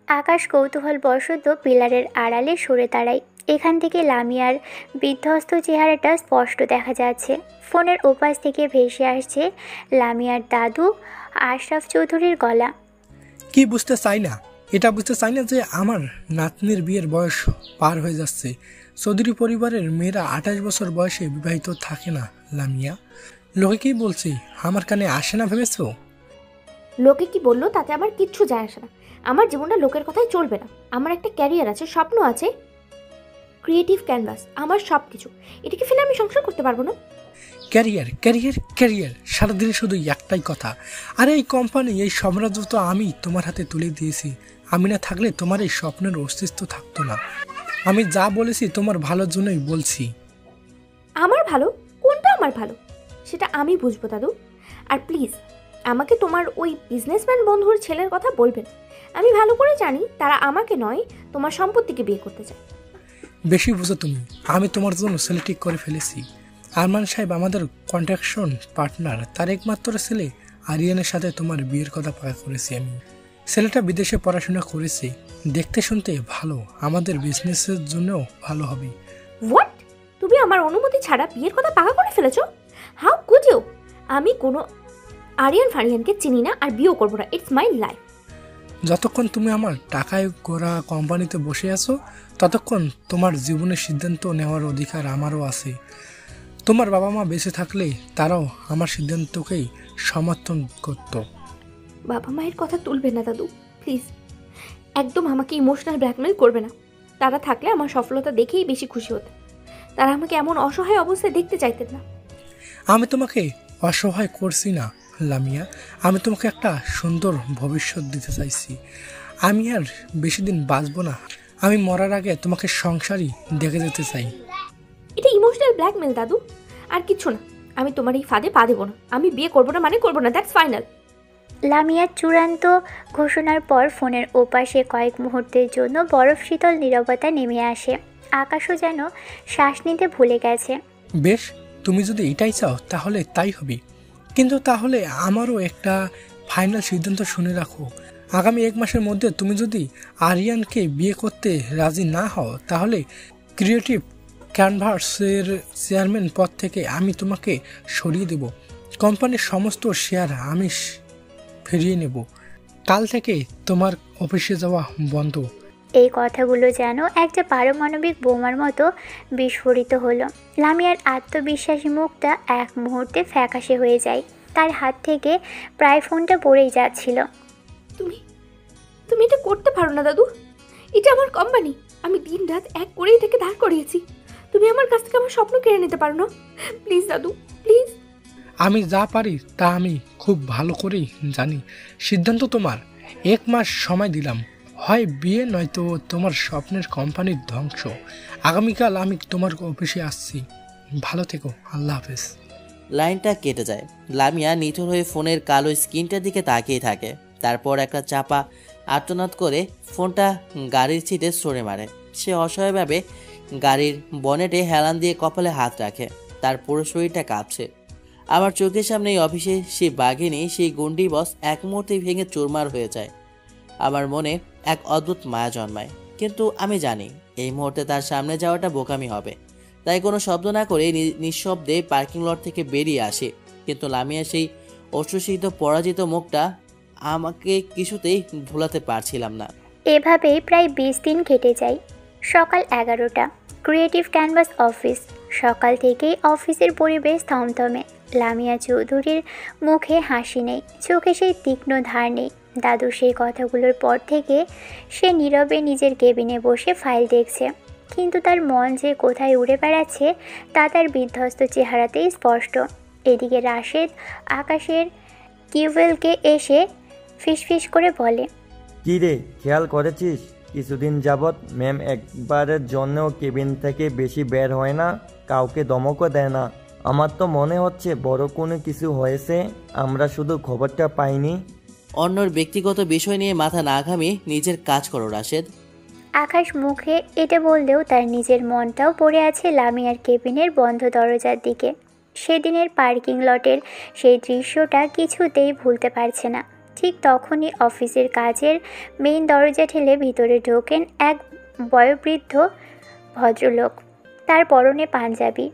আকাশ কৌতূহলবশত পিলারের আড়ালে সরে দাঁড়ায়। এখান থেকে লামিয়ার বিধ্বস্ত চেহারাটা স্পষ্ট দেখা যাচ্ছে। ফোনের ওপাশ থেকে ভেসে আসছে লামিয়ার দাদু আশরাফ চৌধুরীর গলা। কি বুঝতে চাই না? এটা বুঝতে চাই না যে আমার নাতনির বিয়ের বয়স পার হয়ে যাচ্ছে। চৌধুরী পরিবারের মেয়েরা 28 বছর বয়সে বিবাহিত থাকে না লামিয়া। লোকে কি বলছে আমার কানে আসে না ভেবেছো? লোকে কি বললো তাতে আমার কিচ্ছু যায় আসে না। আমার জীবনটা লোকের কথাই চলবে না। আমার একটা ক্যারিয়ার আছে, স্বপ্ন আছে, ক্রিয়েটিভ ক্যানভাস, আমার সব কিছু। এটাকে ফেলে আমি সংসার করতে পারবো না। ক্যারিয়ার ক্যারিয়ার ক্যারিয়ার, সারাদিনে শুধু একটাই কথা। আর এই কোম্পানি, এই সাম্রাজ্য তো আমি তোমার হাতে তুলে দিয়েছি। আমি না থাকলে তোমার এই স্বপ্নের অস্তিত্ব থাকতো না। আমি যা বলেছি তোমার ভালোর জন্যই বলছি। আমার ভালো? কোনটা আমার ভালো সেটা আমি বুঝবো দাদু। আর প্লিজ আমাকে তোমার ওই বিজনেসম্যান বন্ধুর ছেলের কথা বলবেন। আমি ভালো করে জানি তারা আমাকে নয়, তোমার সম্পত্তিকে বিয়ে করতে চায়। বেশি বুঝো তুমি। আমি তোমার জন্য ছেলে ঠিক করে ফেলেছি। আরমান সাহেব আমাদের কন্ট্রাকশন পার্টনার, তার একমাত্র ছেলে আরিয়ানের সাথে তোমার বিয়ের কথা পাকা করেছি আমি। ছেলেটা বিদেশে পড়াশোনা করেছে, দেখতে শুনতে ভালো, আমাদের বিজনেসের জন্যও ভালো হবে। হোয়াট? তুমি আমার অনুমতি ছাড়া বিয়ের কথা পাকা করে ফেলেছো? How could you? আমি কোনো আরিয়ান ফারিয়ানকে চিনি না আর বিয়েও করবো না। It's my life. যতক্ষণ তুমি আমার টাকায় করা কোম্পানিতে বসে আছো ততক্ষণ তোমার জীবনের সিদ্ধান্ত নেওয়ার অধিকার আমারও আছে। তোমার বাবা মা বেঁচে থাকলে তারাও আমার সিদ্ধান্তকেই সমর্থন করত। বাবা মায়ের কথা তুলবে না দাদু, প্লিজ। একদম আমাকে ইমোশনাল ব্ল্যাকমেল করবে না। তারা থাকলে আমার সফলতা দেখেই বেশি খুশি হতে। তারা আমাকে এমন অসহায় অবস্থায় দেখতে চাইতেন না। আমি তোমাকে অসহায় করছি না লামিয়া, আমি তোমাকে একটা সুন্দর ভবিষ্যৎ দিতে চাইছি। আমি আর বেশি দিন বাঁচবো না। আমি মরার আগে তোমাকে সংসারই দেখে যেতে চাই। এটা ইমোশনাল ব্ল্যাকমেল দাদু, আর কিছু না। আমি তোমার এই ফাঁদে পা দেবো না। আমি বিয়ে করবো না মানে করবো না, দ্যাটস ফাইনাল। লামিয়ার চূড়ান্ত ঘোষণার পর ফোনের ওপাশে কয়েক মুহূর্তের জন্য বরফ শীতল নীরবতা নেমে আসে। আকাশও যেন শ্বাস নিতে ভুলে গেছে। বেশ, তুমি যদি এটাই চাও তাহলে তাই হবে। কিন্তু তাহলে আমারও একটা ফাইনাল সিদ্ধান্ত শুনে রাখো। আগামী 1 মাসের মধ্যে তুমি যদি আরিয়ানকে বিয়ে করতে রাজি না হও তাহলে ক্রিয়েটিভ ক্যানভাসের চেয়ারম্যান পদ থেকে আমি তোমাকে সরিয়ে দেব। কোম্পানির সমস্ত শেয়ার আমি ফিরিয়ে নেব। কাল থেকে তোমার অফিসে যাওয়া বন্ধ। এই কথাগুলো যেন একটা পারমাণবিক বোমার মতো বিস্ফোরিত হলো। লামিয়ার আত্মবিশ্বাসী মুখটা এক মুহূর্তে ফ্যাকাশে হয়ে যায়। তার হাত থেকে প্রায় ফোনটা পড়েই যাচ্ছিল। তুমি এটা করতে পারো না দাদু। এটা আমার কোম্পানি। আমি দিন রাত এক করে এটাকে দাঁড় করিয়েছি। তুমি আমার কাছ থেকে আমার স্বপ্ন কেড়ে নিতে পারো না। প্লিজ দাদু, প্লিজ। আমি যা পারি তা আমি খুব ভালো করেই জানি। সিদ্ধান্ত তোমার। 1 মাস সময় দিলাম, হয় বিয়ে নয়তো তোমার স্বপ্নের কোম্পানির ধ্বংস। আগামীকাল আমি তোমার অফিসে আসছি। ভালো থেকো, আল্লাহ হাফেজ। লাইনটা কেটে যায়। লামিয়া নিথর হয়ে ফোনের কালো স্ক্রিনটার দিকে তাকিয়ে থাকে। তারপর একটা চাপা আর্তনাদ করে ফোনটা গাড়ির সিটে সরে মারে। সে অসহায়ভাবে গাড়ির বনেটে হেলান দিয়ে কপালে হাত রাখে। তার পুরো শরীরটা কাঁপছে। আমার চোখের সামনে এই অফিসে সেই বাঘিনী, সেই গুন্ডি বস এক মুহূর্তে ভেঙে চুরমার হয়ে যায়। আমার মনে এক অদ্ভুত মায়া জন্মায়, কিন্তু আমি জানি এই মুহূর্তে তার সামনে যাওয়াটা বোকামি হবে। তাই কোনো শব্দ না করে নিঃশব্দে পার্কিং লট থেকে বেরিয়ে আসে। কিন্তু লামিয়া সেই অশ্রুসিত পরাজিত মুখটা আমাকে কিছুতেই ভোলাতে পারছিলাম না। এভাবেই প্রায় 20 দিন কেটে যায়। সকাল 11টা, ক্রিয়েটিভ ক্যানভাস অফিস। সকাল থেকেই অফিসের পরিবেশ থমথমে। লামিয়া চৌধুরীর মুখে হাসি নেই, চোখে সেই তীক্ষ্ণ ধার নেই। দাদু সেই কথাগুলোর পর থেকে সে নীরবে নিজের কেবিনে বসে ফাইল দেখছে। কিন্তু তার মন যে কোথায় উড়ে বেড়াচ্ছে তা তার বিধ্বস্ত চেহারাতেই স্পষ্ট। এদিকে রাশেদ আকাশের কিউবেলকে এসে ফিসফিস করে বলে, কি রে, খেয়াল করেছিস কিছুদিন যাবৎ ম্যাম একবারের জন্যও কেবিন থেকে বেশি বের হয় না, কাউকে ধমকও দেয় না। আমার তো মনে হচ্ছে বড় কোনো কিছু হয়েছে, আমরা শুধু খবরটা পাইনি। অন্যর ব্যক্তিগত বিষয় নিয়ে মাথা না ঘামিয়ে নিজের কাজ করো রাশেদ। আকাশ মুখে এটা বললেও তার নিজের মনটাও পড়ে আছে লামিয়ার কেবিনের বন্ধ দরজার দিকে। সেদিনের পার্কিং লটের সেই দৃশ্যটা কিছুতেই ভুলতে পারছে না। ঠিক তখনই অফিসের কাজের মেইন দরজা ঠেলে ভিতরে ঢোকেন এক বয়োবৃদ্ধ ভদ্রলোক। তার পরনে পাঞ্জাবি,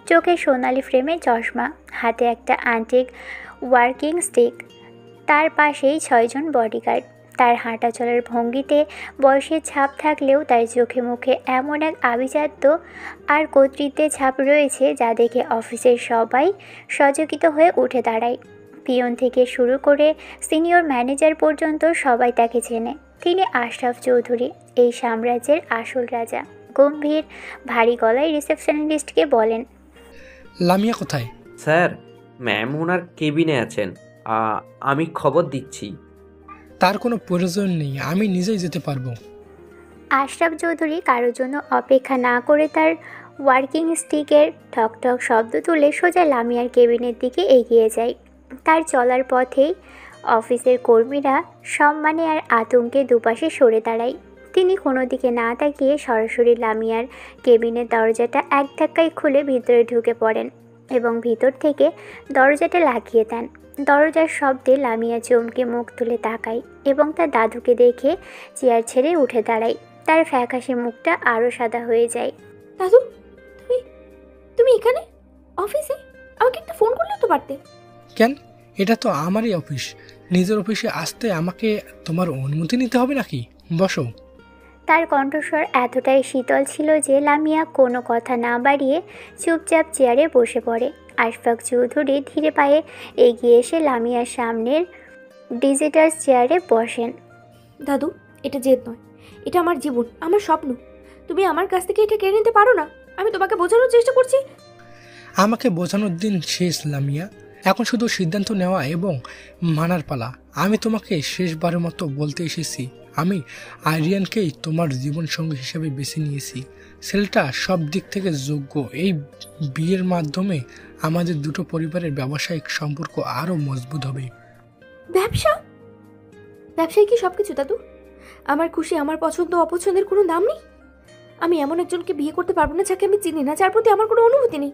চোখে সোনালি ফ্রেমে চশমা, হাতে একটা অ্যান্টিক ওয়ার্কিং স্টিক। তার পাশেই 6 জন বডিগার্ড। তার হাঁটা চলার ভঙ্গিতে বয়সের ছাপ থাকলেও তার চোখে মুখে এমন এক আভিজাত্য আর কর্তৃত্বের ছাপ রয়েছে যা দেখে অফিসের সবাই সচকিত হয়ে উঠে দাঁড়ায়। পিয়ন থেকে শুরু করে সিনিয়র ম্যানেজার পর্যন্ত সবাই তাকে চেনে। তিনি আশরাফ চৌধুরী, এই সাম্রাজ্যের আসল রাজা। গম্ভীর ভারী গলায় রিসেপশনিস্টকে বলেন, লামিয়া কোথায়? স্যার, ম্যাম ওনার কেবিনে আছেন। আমি খবর দিচ্ছি। তার কোনো প্রয়োজন নেই, আমি নিজেই যেতে পারবো। আশরাফ চৌধুরী কারোর জন্য অপেক্ষা না করে তার ওয়ার্কিং স্টিকের ঠকঠক শব্দ তুলে সোজা লামিয়ার কেবিনের দিকে এগিয়ে যায়। তার চলার পথেই অফিসের কর্মীরা সম্মানে আর আতঙ্কে দুপাশে সরে দাঁড়ায়। তিনি কোনো দিকে না তাকিয়ে সরাসরি লামিয়ার কেবিনের দরজাটা এক ধাক্কায় খুলে ভিতরে ঢুকে পড়েন এবং ভিতর থেকে দরজাটা লাগিয়ে দেন। দরজার শব্দে লামিয়া চমকে মুখ তুলে তাকায় এবং তার দাদুকে দেখে চেয়ার ছেড়ে উঠে দাঁড়ায়। তার ফ্যাকাশে মুখটা আরও সাদা হয়ে যায়। দাদু, তুমি তুমি এখানে অফিসে? আমাকে একটা ফোন করলেও তো পারতে। কেন? এটা তো আমারই অফিস। নিজের অফিসে আসতে আমাকে তোমার অনুমতি নিতে হবে নাকি? বসো। তার কণ্ঠস্বর এতটাই শীতল ছিল যে লামিয়া কোনো কথা না বাড়িয়ে চুপচাপ চেয়ারে বসে পড়ে। আশফাক চৌধুরী ধীরে পায়ে এগিয়ে এসে লামিয়ার সামনের ডিজিটাল চেয়ারে বসেন। দাদু, এটা জেদ নয়, এটা আমার জীবন, আমার স্বপ্ন। তুমি আমার কাছ থেকে এটা কেড়ে নিতে পারো না। আমি তোমাকে বোঝানোর চেষ্টা করছি। আমাকে বোঝানোর দিন শেষ লামিয়া, এখন শুধু সিদ্ধান্ত নেওয়া এবং মানার পালা। আমি তোমাকে শেষবারের মতো বলতে এসেছি, আমি আরিয়ানকেই তোমার জীবনসঙ্গী হিসেবে বেছে নিয়েছি। ছেলেটা সব দিক থেকে যোগ্য। এই বিয়ের মাধ্যমে আমাদের দুটো পরিবারের ব্যবসায়িক সম্পর্ক আরও মজবুত হবে। ব্যবসা? ব্যবসায় কি সব কিছু দাদু? আমার খুশি, আমার পছন্দ অপছন্দের কোনো দাম নেই। আমি এমন একজনকে বিয়ে করতে পারবো না যাকে আমি চিনি না, যার প্রতি আমার কোনো অনুভূতি নেই।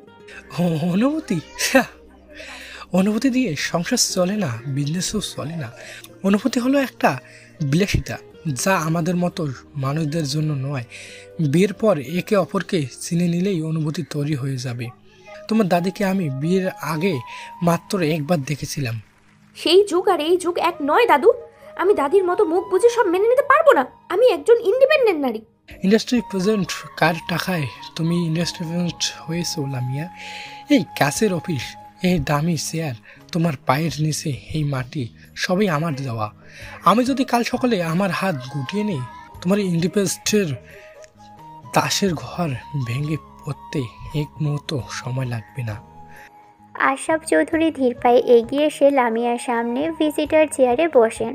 অনুভূতি? অনুভূতি দিয়ে সংসার চলে না, বিজনেসও চলে না। অনুভূতি হলো একটা বিলাসিতা যা আমাদের মতো মানুষদের জন্য নয়। বিয়ের পর একে অপরকে চিনে নিলেই অনুভূতি তৈরি হয়ে যাবে। তোমার দাদিকে আমি বিয়ের আগে মাত্র একবার দেখেছিলাম। সেই যুগ আর এই যুগ এক নয় দাদু। আমি দাদির মতো মুখ বুঝে সব মেনে নিতে পারবো না। আমি একজন ইন্ডিপেন্ডেন্ট নারী। ইন্ডাস্ট্রি প্রেজেন্ট কার টাকায় তুমি ইন্ডাস্ট্রি প্রেজেন্ট হয়েছো লামিয়া? এই কাছের অফিস, এই দামি চেয়ার, তোমার পায়ের নিচে এই মাটি সবই আমার দেওয়া। আমি যদি কাল সকালে আমার হাত গুটিয়ে নিই, তোমার ইন্ডিপেন্ডেন্টের তাসের ঘর ভেঙে পড়তে এক মুহূর্ত সময় লাগবে না। আশরাফ চৌধুরী ধীর পায়ে এগিয়ে এসে লামিয়ার সামনে ভিজিটার চেয়ারে বসেন।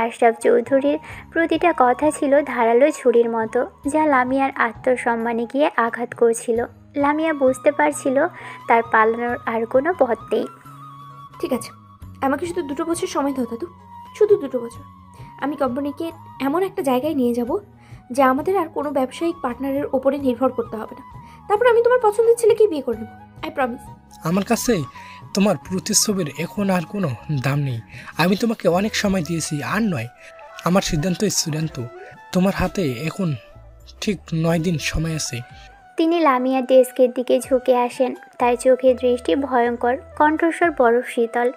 আশরাফ চৌধুরীর প্রতিটা কথা ছিল ধারালো ছুরির মতো, যা লামিয়ার আত্মসম্মানে গিয়ে আঘাত করছিল। লামিয়া বুঝতে পারছিল তার পালানোর আর কোনো পথ নেই। ঠিক আছে, আমাকে শুধু 2 বছর সময় দাও দাদু, শুধু 2 বছর। আমি কোম্পানিকে এমন একটা জায়গায় নিয়ে যাব যা আমাদের আর কোনো ব্যবসায়িক পার্টনারের ওপরে নির্ভর করতে হবে না। তারপর আমি তোমার পছন্দের ছেলেকে বিয়ে করে নেব। I promise. আমার কাছে তোমার প্রতিচ্ছবির এখন আর কোনো দাম নেই। আমি তোমাকে অনেক সময় দিয়েছি, আর নয়। আমার সিদ্ধান্তই চূড়ান্ত। তোমার হাতে এখন ঠিক 9 দিন সময় আছে। তিনি লামিয়ার ডেস্কের দিকে ঝুঁকে আসেন। তার চোখের দৃষ্টি ভয়ঙ্কর, কণ্ঠস্বর বরফ শীতল।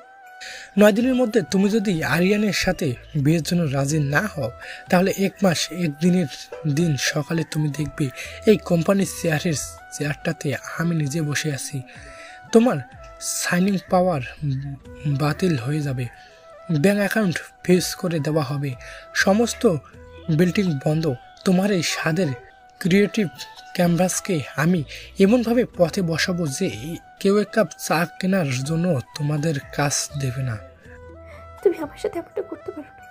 9 দিনের মধ্যে তুমি যদি আরিয়ানের সাথে বিয়ের জন্য রাজি না হও, তাহলে 1 মাস 1 দিনের দিন সকালে তুমি দেখবে এই কোম্পানির চেয়ারটাতে আমি নিজে বসে আছি। তোমার সাইনিং পাওয়ার বাতিল হয়ে যাবে, ব্যাঙ্ক অ্যাকাউন্ট ফ্রিজ করে দেওয়া হবে, সমস্ত বিল্ডিং বন্ধ। তোমার এই স্বাদের ক্রিয়েটিভ ক্যানভাসকে আমি এমনভাবে পথে বসাবো যে কেউ 1 কাপ চা কেনার জন্য তোমাদের কাজ দেবে না। তুমি আমার সাথে এমনটা করতে পারো না।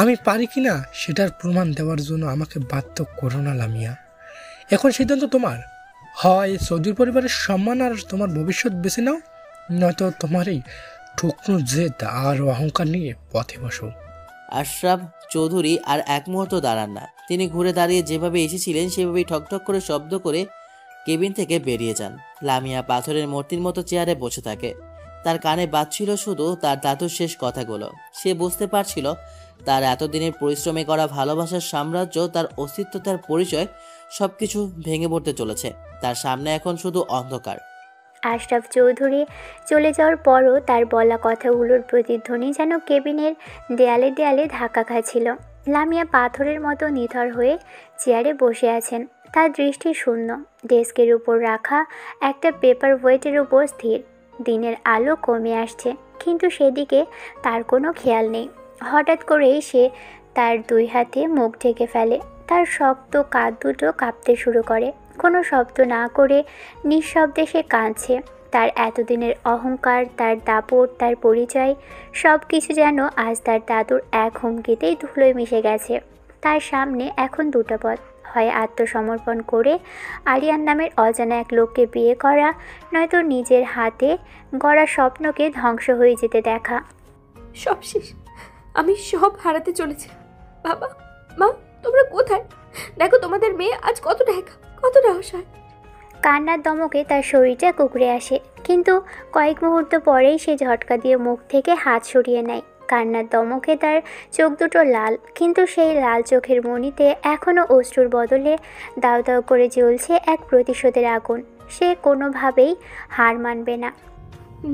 আমি পারি কিনা সেটার প্রমাণ দেওয়ার জন্য আমাকে বাধ্য করো না লামিয়া। এখন সিদ্ধান্ত তোমার। হয় সৌদির পরিবারের সম্মান আর তোমার ভবিষ্যৎ বেছে নাও, নয়তো তোমার এই ঠুকনো জেদ আর অহংকার নিয়ে পথে বসো। আশরাফ চৌধুরী আর এক মুহূর্ত দাঁড়ান না। তিনি ঘুরে দাঁড়িয়ে যেভাবে এসেছিলেন সেভাবেই ঠকঠক করে শব্দ করে কেবিন থেকে বেরিয়ে যান। লামিয়া পাথরের মূর্তির মতো চেয়ারে বসে থাকে। তার কানে বাজছিল শুধু তার দাদুর শেষ কথাগুলো। সে বুঝতে পারছিল তার এতদিনের পরিশ্রমে করা ভালোবাসার সাম্রাজ্য, তার অস্তিত্ব, তার পরিচয় সবকিছু ভেঙে পড়তে চলেছে। তার সামনে এখন শুধু অন্ধকার। আশরাফ চৌধুরী চলে যাওয়ার পরও তার বলা কথাগুলোর প্রতিধ্বনি যেন কেবিনের দেয়ালে দেয়ালে ধাক্কা খাচ্ছিল। লামিয়া পাথরের মতো নিথর হয়ে চেয়ারে বসে আছেন। তার দৃষ্টি শূন্য, ডেস্কের উপর রাখা একটা পেপার ওয়েটের উপর স্থির। দিনের আলো কমে আসছে, কিন্তু সেদিকে তার কোনো খেয়াল নেই। হঠাৎ করেই সে তার দুই হাতে মুখ ঢেকে ফেলে। তার শক্ত কাঁধ দুটো কাঁপতে শুরু করে। কোনো শব্দ না করে নিঃশব্দে সে কাঁদছে। তার এতদিনের অহংকার, তার দাপট, তার পরিচয় সব কিছু যেন আজ তার দাদুর এক হুমকিতেই ধুলোয় মিশে গেছে। তার সামনে এখন দুটো পথ, হয় আত্মসমর্পণ করে আরিয়ান নামের অজানা এক লোককে বিয়ে করা, নয়তো নিজের হাতে গড়া স্বপ্নকে ধ্বংস হয়ে যেতে দেখা। সব শেষ, আমি সব হারাতে চলেছি। বাবা, মা, তোমরা কোথায়? দেখো তোমাদের মেয়ে আজ কতটা একা, কতটা অসহায়। কান্নার দমকে তার শরীরটা কুঁকড়ে আসে, কিন্তু কয়েক মুহূর্ত পরেই সে ঝটকা দিয়ে মুখ থেকে হাত সরিয়ে নেয়। কান্নার দমকে তার চোখ দুটো লাল, কিন্তু সেই লাল চোখের মণিতে এখনও অশ্রুর বদলে দাউ দাউ করে জ্বলছে এক প্রতিশোধের আগুন। সে কোনোভাবেই হার মানবে না।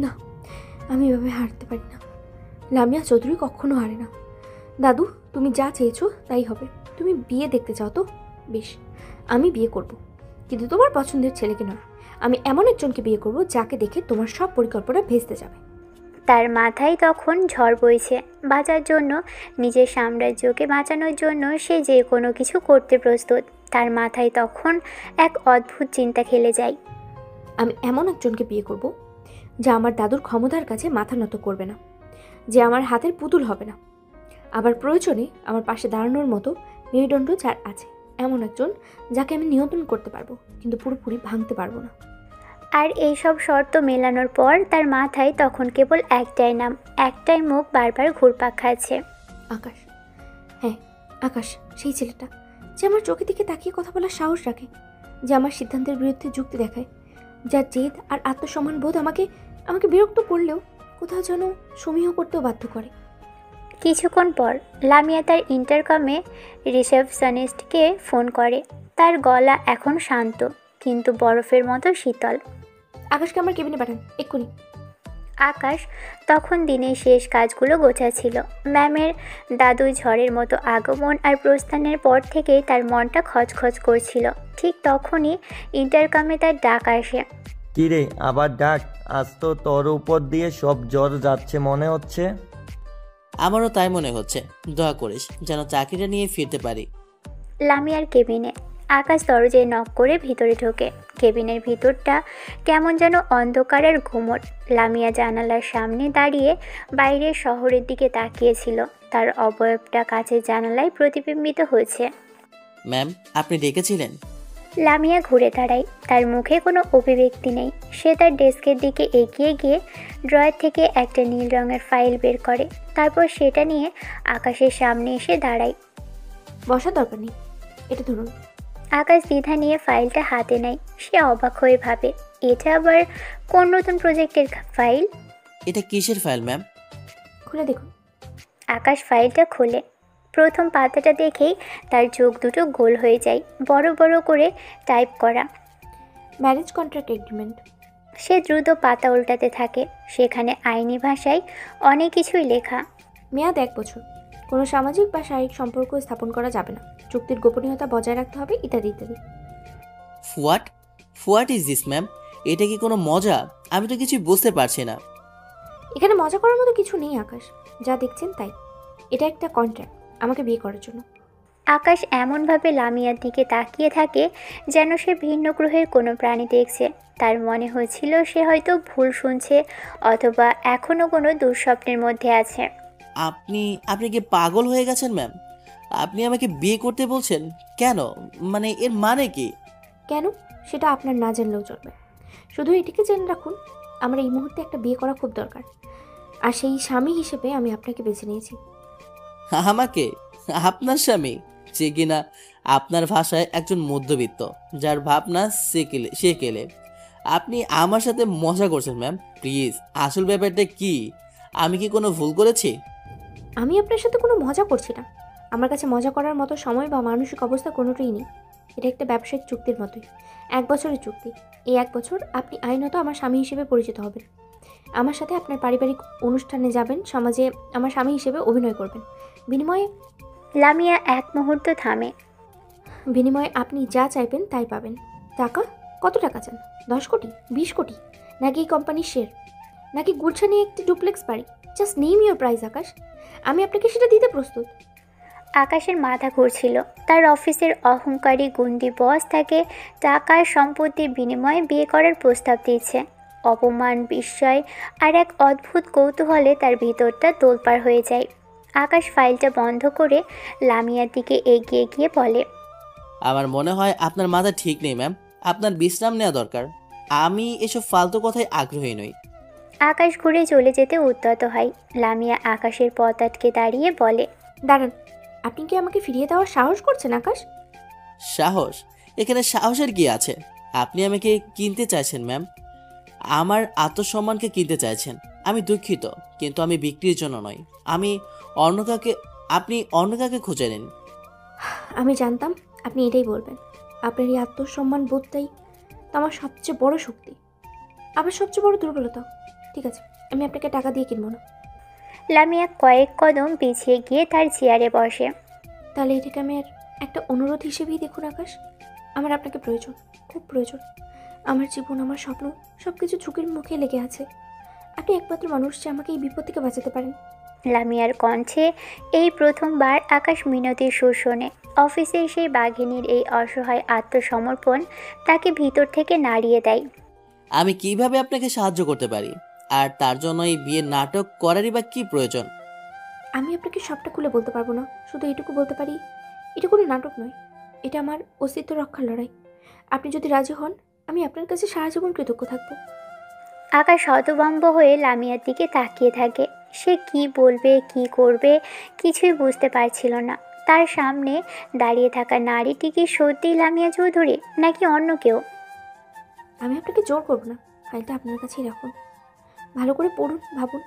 না, আমি এভাবে হারতে পারি না। লামিয়া চৌধুরী কখনো হারে না। দাদু, তুমি যা চেয়েছো তাই হবে। তুমি বিয়ে দেখতে চাও তো বেশ, আমি বিয়ে করব, কিন্তু তোমার পছন্দের ছেলেকে নয়। আমি এমন একজনকে বিয়ে করব যাকে দেখে তোমার সব পরিকল্পনা ভেস্তে যাবে। তার মাথায় তখন ঝড় বইছে। বাঁচার জন্য, নিজের সাম্রাজ্যকে বাঁচানোর জন্য সে যে কোনো কিছু করতে প্রস্তুত। তার মাথায় তখন এক অদ্ভুত চিন্তা খেলে যায়। আমি এমন একজনকে বিয়ে করব যা আমার দাদুর ক্ষমতার কাছে মাথা নত করবে না, যে আমার হাতের পুতুল হবে না, আবার প্রয়োজনে আমার পাশে দাঁড়ানোর মতো মেরুদণ্ড যার আছে। এমন একজন যাকে আমি নিয়ন্ত্রণ করতে পারবো, কিন্তু পুরোপুরি ভাঙতে পারবো না। আর এইসব শর্ত মেলানোর পর তার মাথায় তখন কেবল একটাই নাম, একটাই মুখ বারবার ঘুরপাক খাচ্ছে। আকাশ। হ্যাঁ, আকাশ, সেই ছেলেটা যে আমার চোখের দিকে তাকিয়ে কথা বলার সাহস রাখে, যে আমার সিদ্ধান্তের বিরুদ্ধে যুক্তি দেখায়, যার জেদ আর আত্মসম্মান বোধ আমাকে বিরক্ত করলেও কোথাও যেন সমীহ করতেও বাধ্য করে। কিছুক্ষণ পর লামিয়া তার ইন্টারকমে রিসেপশনিস্টকে ফোন করে। তার গলা এখন শান্ত, কিন্তু বরফের মতো শীতল। আকাশকে আমার কেবিনে পাঠান, এক্ষুনি। আকাশ তখন দিনের শেষ কাজগুলো গোছাচ্ছিল। ম্যামের দাদুই ঝড়ের মতো আগমন আর প্রস্থানের পর থেকেই তার মনটা খচখচ করছিল। ঠিক তখনই ইন্টারকমে তার ডাক আসে। কিরে, আবার ডাক? আজ তো তোর উপর দিয়ে সব জ্বর যাচ্ছে মনে হচ্ছে। আমারও তাই মনে হচ্ছে। দয়া করিস যেন চাকরিটা নিয়ে ফিরতে পারি। লামিয়ার কেবিনে। আকাশ দরজায় নক করে ভিতরে ঢোকে। কেবিনের ভিতরটা কেমন যেন অন্ধকার আর ঘুমট। লামিয়া জানালার সামনে দাঁড়িয়ে বাইরের শহরের দিকে তাকিয়েছিল। তার অবয়বটা কাছের জানালায় প্রতিবিম্বিত হয়েছে। ম্যাম, আপনি ডেকেছিলেন? লামিয়া ঘুরে দাঁড়ায়। তার মুখে কোনো অভিব্যক্তি নেই। সে তার ডেস্কের দিকে এগিয়ে গিয়ে ড্রয়ার থেকে একটা নীল রঙের ফাইল বের করে। তারপর সেটা নিয়ে আকাশের সামনে এসে দাঁড়ায়। বসার দরকার নেই, এটা ধরুন। আকাশ দ্বিধা নিয়ে ফাইলটা হাতে নেয়। সে অবাক হয়ে ভাবে, এটা আবার কোন নতুন প্রজেক্টের ফাইল? এটা কিসের ফাইল ম্যাম? খুলে দেখুন। আকাশ ফাইলটা খোলে। প্রথম পাতাটা দেখেই তার চোখ দুটো গোল হয়ে যায়। বড় বড় করে টাইপ করা, ম্যারেজ কন্ট্রাক্ট এগ্রিমেন্ট। সে দ্রুত পাতা উল্টাতে থাকে। সেখানে আইনি ভাষায় অনেক কিছুই লেখা। মেয়াদ 1 বছর। কোনো সামাজিক বা শারীরিক সম্পর্ক স্থাপন করা যাবে না। চুক্তির গোপনীয়তা বজায় রাখতে হবে, ইত্যাদি ইত্যাদি। What is this ma'am? এটা কি কোনো মজা? আমি তো কিছুই বুঝতে পারছি না। এখানে মজা করার মতো কিছু নেই আকাশ, যা দেখছেন তাই। এটা একটা কন্ট্রাক্ট আমাকে বিয়ে করার জন্য। আকাশ এমনভাবে লামিয়ার দিকে তাকিয়ে থাকে যেন সে ভিন্ন গ্রহের কোনো প্রাণী দেখছে। তার মনে হয়েছিল সে হয়তো ভুল শুনছে, অথবা এখনও কোনো দুঃস্বপ্নের মধ্যে আছে। আপনি কি পাগল হয়ে গেছেন ম্যাম? আপনি আমাকে বিয়ে করতে বলছেন কেন? মানে এর মানে কি? কেন সেটা আপনার না জানলেও চলবে। শুধু এটিকে জেনে রাখুন, আমার এই মুহূর্তে একটা বিয়ে করা খুব দরকার। আর সেই স্বামী হিসেবে আমি আপনাকে বেছে নিয়েছি। আমাকে? আপনার স্বামী? যে কিনা আপনার ভাষায় একজন মধ্যবিত্ত, যার ভাবনা সেকেলে। আপনি আমার সাথে মজা করছেন ম্যাম, প্লিজ আসল ব্যাপারটা কি? আমি কি কোনো ভুল করেছি? আমি আপনার সাথে কোনো মজা করছি না। আমার কাছে মজা করার মতো সময় বা মানসিক অবস্থা কোনোটাই নেই। এটা একটা ব্যবসায়িক চুক্তির মতোই, 1 বছরের চুক্তি। এই 1 বছর আপনি আইনত আমার স্বামী হিসেবে পরিচিত হবেন। আমার সাথে আপনার পারিবারিক অনুষ্ঠানে যাবেন, সমাজে আমার স্বামী হিসেবে অভিনয় করবেন। বিনিময়ে লামিয়া এক মুহূর্ত থামে। আপনি যা চাইবেন তাই পাবেন। টাকা? কত টাকা চান? 10 কোটি, 20 কোটি, নাকি এই কোম্পানির শেয়ার, নাকি গুলশানে একটি ডুপ্লেক্স বাড়ি? জাস্ট নেম ইউর প্রাইস আকাশ, আমি আপনাকে সেটা দিতে প্রস্তুত। আকাশের মাথা ঘুরছিল। তার অফিসের অহংকারী গুন্ডি বস তাকে টাকার সম্পত্তির বিনিময়ে বিয়ে করার প্রস্তাব দিয়েছে। অপমান, বিস্ময় আর এক অদ্ভুত কৌতূহলে তার ভিতরটা তোলপাড় হয়ে যায়। আকাশ ফাইলটা বন্ধ করে লামিয়ার দিকে এগিয়ে গিয়ে বলে, আমার মনে হয় আপনার মাথা ঠিক নেই ম্যাম, আপনার বিশ্রাম নেওয়া দরকার। আমি এসব ফালতু কথায় আগ্রহী নই। আকাশ ঘুরে চলে যেতে উদ্যত হয়। লামিয়া আকাশের পথ আটকে দাঁড়িয়ে বলে, দাঁড়ান, আপনি কি আমাকে ফিরিয়ে দেওয়ার সাহস করছেন আকাশ? সাহস? এখানে সাহসের কি আছে? আপনি আমাকে কিনতে চাইছেন ম্যাম, আমার আত্মসম্মানকে কিনতে চাইছেন। আমি দুঃখিত, কিন্তু আমি বিক্রির জন্য নই। আপনি অন্য কাকে খুঁজে নিন। আমি জানতাম আপনি এটাই বলবেন। আপনার এই আত্মসম্মান বোধটাই তো আমার সবচেয়ে বড় শক্তি, আবার সবচেয়ে বড় দুর্বলতা। ঠিক আছে, আমি আপনাকে টাকা দিয়ে কিনবো না। লামিয়া কয়েক কদম পিছিয়ে গিয়ে তার চেয়ারে বসে। তাহলে এটাকে আমি আর একটা অনুরোধ হিসেবেই দেখুন আকাশ। আমার আপনাকে প্রয়োজন, খুব প্রয়োজন। আমার জীবন, আমার স্বপ্ন সব কিছু ঝুঁকির মুখে লেগে আছে। আপনি একমাত্র মানুষ যে আমাকে এই বিপদ থেকে বাঁচাতে পারেন। লামিয়ার কণ্ঠে এই প্রথমবার আকাশ মিনতির সুর শোনে। অফিসের সেই বাঘিনীর এই অসহায় আত্মসমর্পণ তাকে ভিতর থেকে নাড়িয়ে দেয়। আমি কিভাবে আপনাকে সাহায্য করতে পারি? আর তার জন্য এই বিয়ের নাটক করারই বা কি প্রয়োজন? আমি আপনাকে সবটা খুলে বলতে পারবো না, শুধু এটুকু বলতে পারি, এটা কোনো নাটক নয়, এটা আমার অস্তিত্ব রক্ষার লড়াই। আপনি যদি রাজি হন, আমি আপনার কাছে সারা জীবন কৃতজ্ঞ থাকবো। আকাশ হতভম্ব হয়ে লামিয়ার দিকে তাকিয়ে থাকে। সে কি বলবে, কি করবে কিছুই বুঝতে পারছিল না। তার সামনে দাঁড়িয়ে থাকা নারীটি কি সত্যিই লামিয়া চৌধুরী, নাকি অন্য কেউ? আমি আপনাকে জোর করবো না, ফাইলটা আপনার কাছেই রাখুন। ভালো করে পড়ুন, ভাবুন।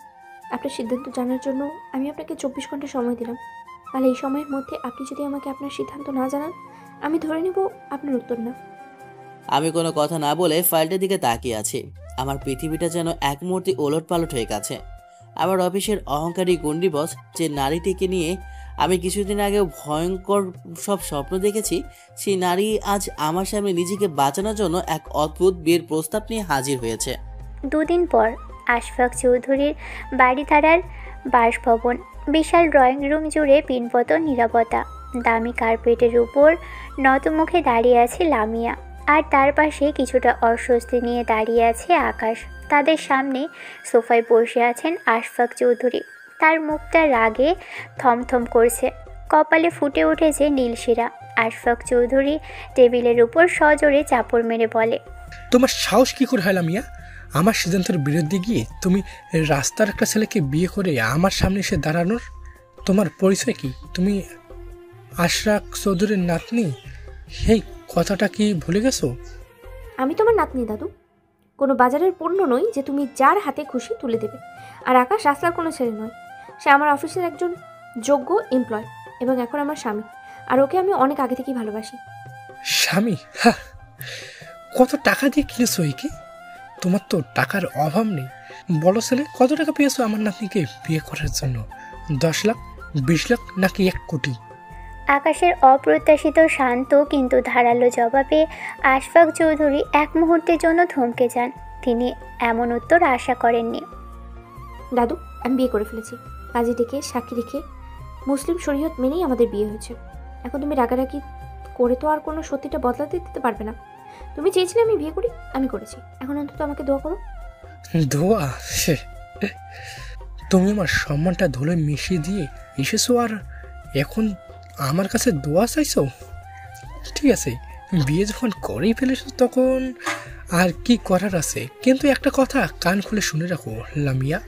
আপনার সিদ্ধান্ত জানার জন্য আমি আপনাকে 24 ঘন্টা সময় দিলাম। তাহলে এই সময়ের মধ্যে আপনি যদি আমাকে আপনার সিদ্ধান্ত না জানান, আমি ধরে নেব আপনার উত্তর না। আমি কোনো কথা না বলে ফাইলটার দিকে তাকিয়ে আছি। আমার পৃথিবীটা যেন এক মুহূর্তে ওলটপালট হয়ে গেছে। আমার অফিসের অহংকারী গন্ডি বস, যে নারীটিকে নিয়ে আমি কিছুদিন আগেও ভয়ঙ্কর সব স্বপ্ন দেখেছি, সেই নারী আজ আমার সামনে নিজেকে বাঁচানোর জন্য এক অদ্ভুত বিয়ের প্রস্তাব নিয়ে হাজির হয়েছে। 2 দিন পর আশফাক চৌধুরীর বাড়িধারার বাসভবন। বিশাল ড্রয়িং রুম জুড়ে পিনপত নীরবতা। দামি কার্পেটের উপর নতমুখে দাঁড়িয়ে আছে লামিয়া, আর তার পাশে কিছুটা অস্বস্তি নিয়ে দাঁড়িয়ে আছে আকাশ। তাদের সামনে সোফায় বসে আছেন আশফাক চৌধুরী। তার মুখটা রাগে থমথম করছে, কপালে ফুটে উঠেছে নীলশিরা। আশফাক চৌধুরী টেবিলের উপর সজোরে চাপড় মেরে বলে, তোমার সাহস কি করে হয় লামিয়া? আমার সিদ্ধান্তের বিরুদ্ধে গিয়ে তুমি রাস্তার একটা ছেলেকে বিয়ে করে আমার সামনে এসে দাঁড়ানোর? তোমার পরিচয় কি? তুমি আশরাক চৌধুরীর নাতনি? সেই কথাটা কি ভুলে গেছো? আমি তোমার নাতনি দাদু, কোনো বাজারের পণ্য নই যে তুমি যার হাতে খুশি তুলে দেবে। আর আকাশ রাস্তার কোনো ছেলে নয়, সে আমার অফিসের একজন যোগ্য এমপ্লয় এবং এখন আমার স্বামী। আর ওকে আমি অনেক আগে থেকেই ভালোবাসি। স্বামী? কত টাকা দিয়ে কিনেছো একে? তোমার তো টাকার অভাব নেই। বলো ছেলে, কত টাকা পেয়েছো আমার নাতনিকে বিয়ে করার জন্য? 10 লাখ, 20 লাখ, নাকি 1 কোটি? আকাশের অপ্রত্যাশিত শান্ত কিন্তু ধারালো জবাবে আশফাক চৌধুরী এক মুহূর্তের জন্য থমকে যান। তিনি এমন উত্তর আশা করেননি। দাদু, আমি বিয়ে করে ফেলেছি। কাজী ডেকে সাক্ষী রেখে মুসলিম শরীয়ত মেনেই আমাদের বিয়ে হয়েছে। এখন তুমি রাগারাগি করে তো আর কোনো সত্যিটা বদলাতে দিতে পারবে না। তুমি চেয়েছিলে আমি বিয়ে করি, আমি করেছি। এখন অন্তত আমাকে দোয়া করো। দোয়া? তুমি আমার সম্মানটা ধুলে মিশিয়ে দিয়ে এসেছো, আর এখন আমার কাছে দোয়া চাইছো? ঠিক আছে, বিয়ে যখন করেই ফেলেছো তখন আর কি করার আছে। কিন্তু একটা কথা কান খুলে শুনে রাখো লামিয়া,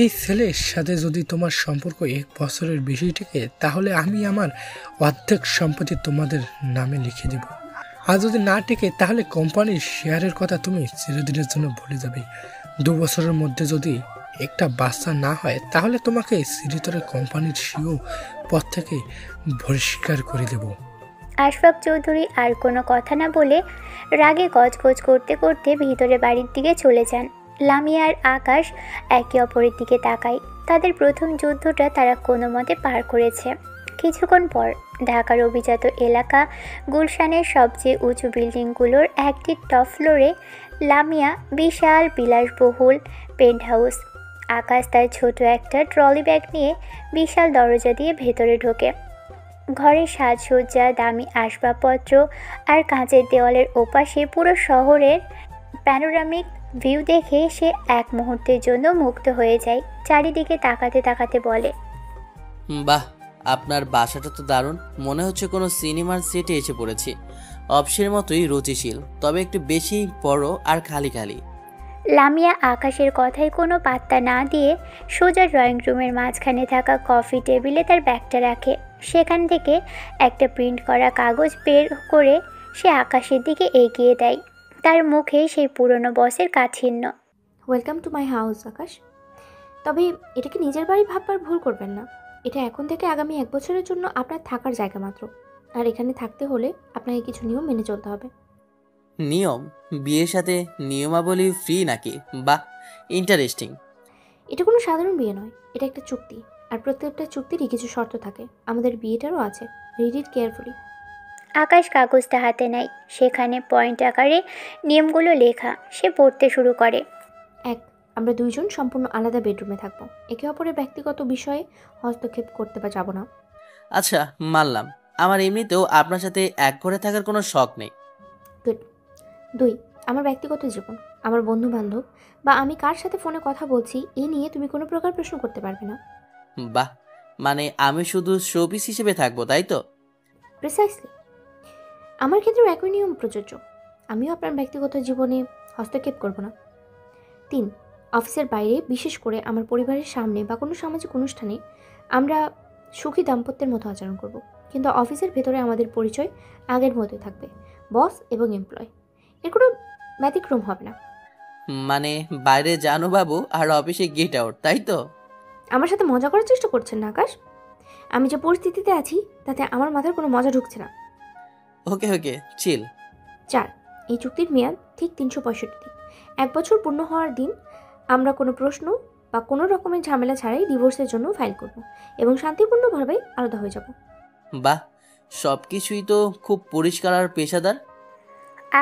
এই ছেলের সাথে যদি তোমার সম্পর্ক 1 বছরের বেশি থেকে, তাহলে আমি আমার অর্ধেক সম্পত্তি তোমাদের নামে লিখে দেব। আর যদি না টেকে, তাহলে কোম্পানির শেয়ারের কথা তুমি চিরদিনের জন্য ভুলে যাবে। 2 বছরের মধ্যে যদি একটা বাচ্চা না হয়, তাহলে তোমাকে চিরতরে কোম্পানির সিও পদ থেকে বহিষ্কার করে দেব। আশফাক চৌধুরী আর কোনো কথা না বলে রাগে গজগজ করতে করতে ভিতরে বাড়ির দিকে চলে যান। লামিয়া আর আকাশ একে অপরের দিকে তাকায়। তাদের প্রথম যুদ্ধটা তারা কোনো মতে পার করেছে। কিছুক্ষণ পর ঢাকার অভিজাত এলাকা গুলশানের সবচেয়ে উঁচু বিল্ডিংগুলোর একটির টপ ফ্লোরে লামিয়া বিশাল বিলাসবহুল পেন্ট হাউস। আকাশ তার ছোট একটা ট্রলি ব্যাগ নিয়ে বিশাল দরজা দিয়ে ভেতরে ঢোকে। ঘরের সাজসজ্জা, দামি আসবাবপত্র আর কাঁচের দেওয়ালের ওপাশে পুরো শহরের প্যানোরামিক ভিউ দেখে সে এক মুহূর্তের জন্য মুগ্ধ হয়ে যায়। চারিদিকে তাকাতে তাকাতে বলে, বাহ, আপনার বাসাটা তো দারুণ। মনে হচ্ছে কোনো সিনেমার সেটে এসে পড়েছি। অফিসের মতোই রুচিশীল, তবে একটু বেশি বড় আর খালি খালি। লামিয়া আকাশের কথায় কোনো পাত্তা না দিয়ে সোজা ড্রয়িং রুমের মাঝখানে থাকা কফি টেবিলে তার ব্যাগটা রাখে। সেখান থেকে একটা প্রিন্ট করা কাগজ বের করে সে আকাশের দিকে এগিয়ে দেয়। তার মুখে সেই পুরনো বসের কাঠিন্য। ওয়েলকাম টু মাই হাউস আকাশ। তবে এটাকে নিজের বাড়ি ভাববার ভুল করবেন না। এটা এখন থেকে আগামী 1 বছরের জন্য আপনার থাকার জায়গা মাত্র। আর এখানে থাকতে হলে আপনাকে কিছু নিয়ম মেনে চলতে হবে। নিয়ম? বিয়ের সাথে নিয়মাবলী ফ্রি নাকি? বাহ, ইন্টারেস্টিং। এটা কোনো সাধারণ বিয়ে নয়, এটা একটা চুক্তি। আর প্রত্যেকটা চুক্তিরই কিছু শর্ত থাকে। আমাদের বিয়েটারও আছে। Read it carefully. আকাশ কাগজটা হাতে নেয়। সেখানে পয়েন্ট আকারে নিয়মগুলো লেখা। সে পড়তে শুরু করে। 1, আমরা 2 জন সম্পূর্ণ আলাদা বেডরুমে থাকবো। একে অপরের ব্যক্তিগত বিষয়ে হস্তক্ষেপ করতে যাব না। আচ্ছা, মানলাম। আমার এমনিতেও আপনার সাথে এক ঘরে থাকার কোনো শখ নেই। গুড। 2, আমার ব্যক্তিগত জীবন, আমার বন্ধু বান্ধব বা আমি কার সাথে ফোনে কথা বলছি এ নিয়ে তুমি কোনো প্রকার প্রশ্ন করতে পারবে না। বাহ, মানে আমি শুধু শোপিস হিসেবে থাকবো, তাই তো? প্রিসাইসলি। আমার ক্ষেত্রেও একই নিয়ম প্রযোজ্য। আমিও আপনার ব্যক্তিগত জীবনে হস্তক্ষেপ করব না। 3, অফিসের বাইরে, বিশেষ করে আমার পরিবারের সামনে বা কোনো সামাজিক অনুষ্ঠানে আমরা সুখী দাম্পত্যের মতো আচরণ করব। কিন্তু অফিসের ভেতরে আমাদের পরিচয় আগের মতোই থাকবে, বস এবং এমপ্লয়। এর কোনো ব্যতিক্রম হবে না। মানে বাইরে জানো বাবু আর অফিসে গেট আউট, তাই তো? আমার সাথে মজা করার চেষ্টা করছেন না আকাশ? আমি যে পরিস্থিতিতে আছি তাতে আমার মাথার কোনো মজা ঢুকছে না। ওকে ওকে, চিল। 4, এই চুক্তির মেয়াদ ঠিক 365 দিন। 1 বছর পূর্ণ হওয়ার দিন আমরা কোনো প্রশ্ন বা কোনো রকমের ঝামেলা ছাড়াই ডিভোর্সের জন্য ফাইল করব এবং শান্তিপূর্ণভাবে আলাদা হয়ে যাব। বাহ, সব কিছুই তো খুব পরিষ্কার আর পেশাদার।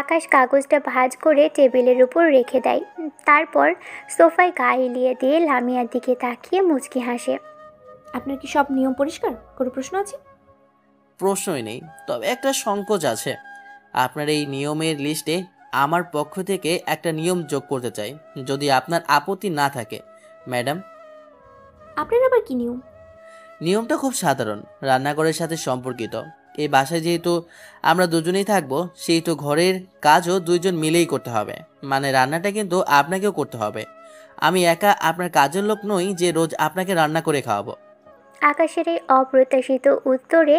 আকাশ কাগজটা ভাঁজ করে টেবিলের উপর রেখে দেয়। তারপর সোফায় গা এলিয়ে দিয়ে লামিয়ার দিকে তাকিয়ে মুচকি হাসে। আপনার কি সব নিয়ম পরিষ্কার? কোনো প্রশ্ন আছে? প্রশ্নই নেই, তবে একটা সংকোচ আছে। আপনার এই নিয়মের লিস্টে আমার পক্ষ থেকে একটা নিয়ম যোগ করতে চাই, যদি আপনার আপত্তি না থাকে ম্যাডাম। আপনার আবার কি নিয়ম? নিয়মটা খুব সাধারণ, রান্নাঘরের সাথে সম্পর্কিত। এই বাসায় যেহেতু আমরা দুজনেই থাকবো, সেহেতু ঘরের কাজও 2 জন মিলেই করতে হবে। মানে রান্নাটা কিন্তু আপনাকেও করতে হবে। আমি একা আপনার কাজের লোক নই যে রোজ আপনাকে রান্না করে খাওয়াবো। আকাশের এই অপ্রত্যাশিত উত্তরে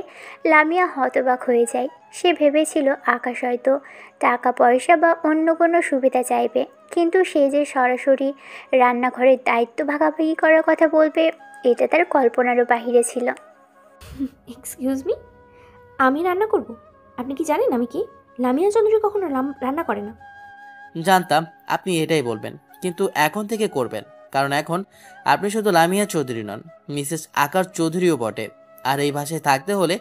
লামিয়া হতবাক হয়ে যায়। সে ভেবেছিল আকাশ হয়তো টাকা পয়সা বা অন্য কোনো সুবিধা চাইবে, কিন্তু সে যে সরাসরি রান্নাঘরের দায়িত্ব ভাগাভাগি করার কথা বলবে, এটা তার কল্পনারও বাহিরে ছিল। এক্সকিউজ মি, আমি রান্না করব? আপনি কি জানেন আমি কি? লামিয়া চৌধুরী কখনো রান্না করে না। জানতাম আপনি এটাই বলবেন, কিন্তু এখন থেকে করবেন। কারণ এখন আপনি শুধু লামিয়া চৌধুরী নন, মিসেস আকাশ চৌধুরীও বটে। আর এই বাসায় থাকতে হলে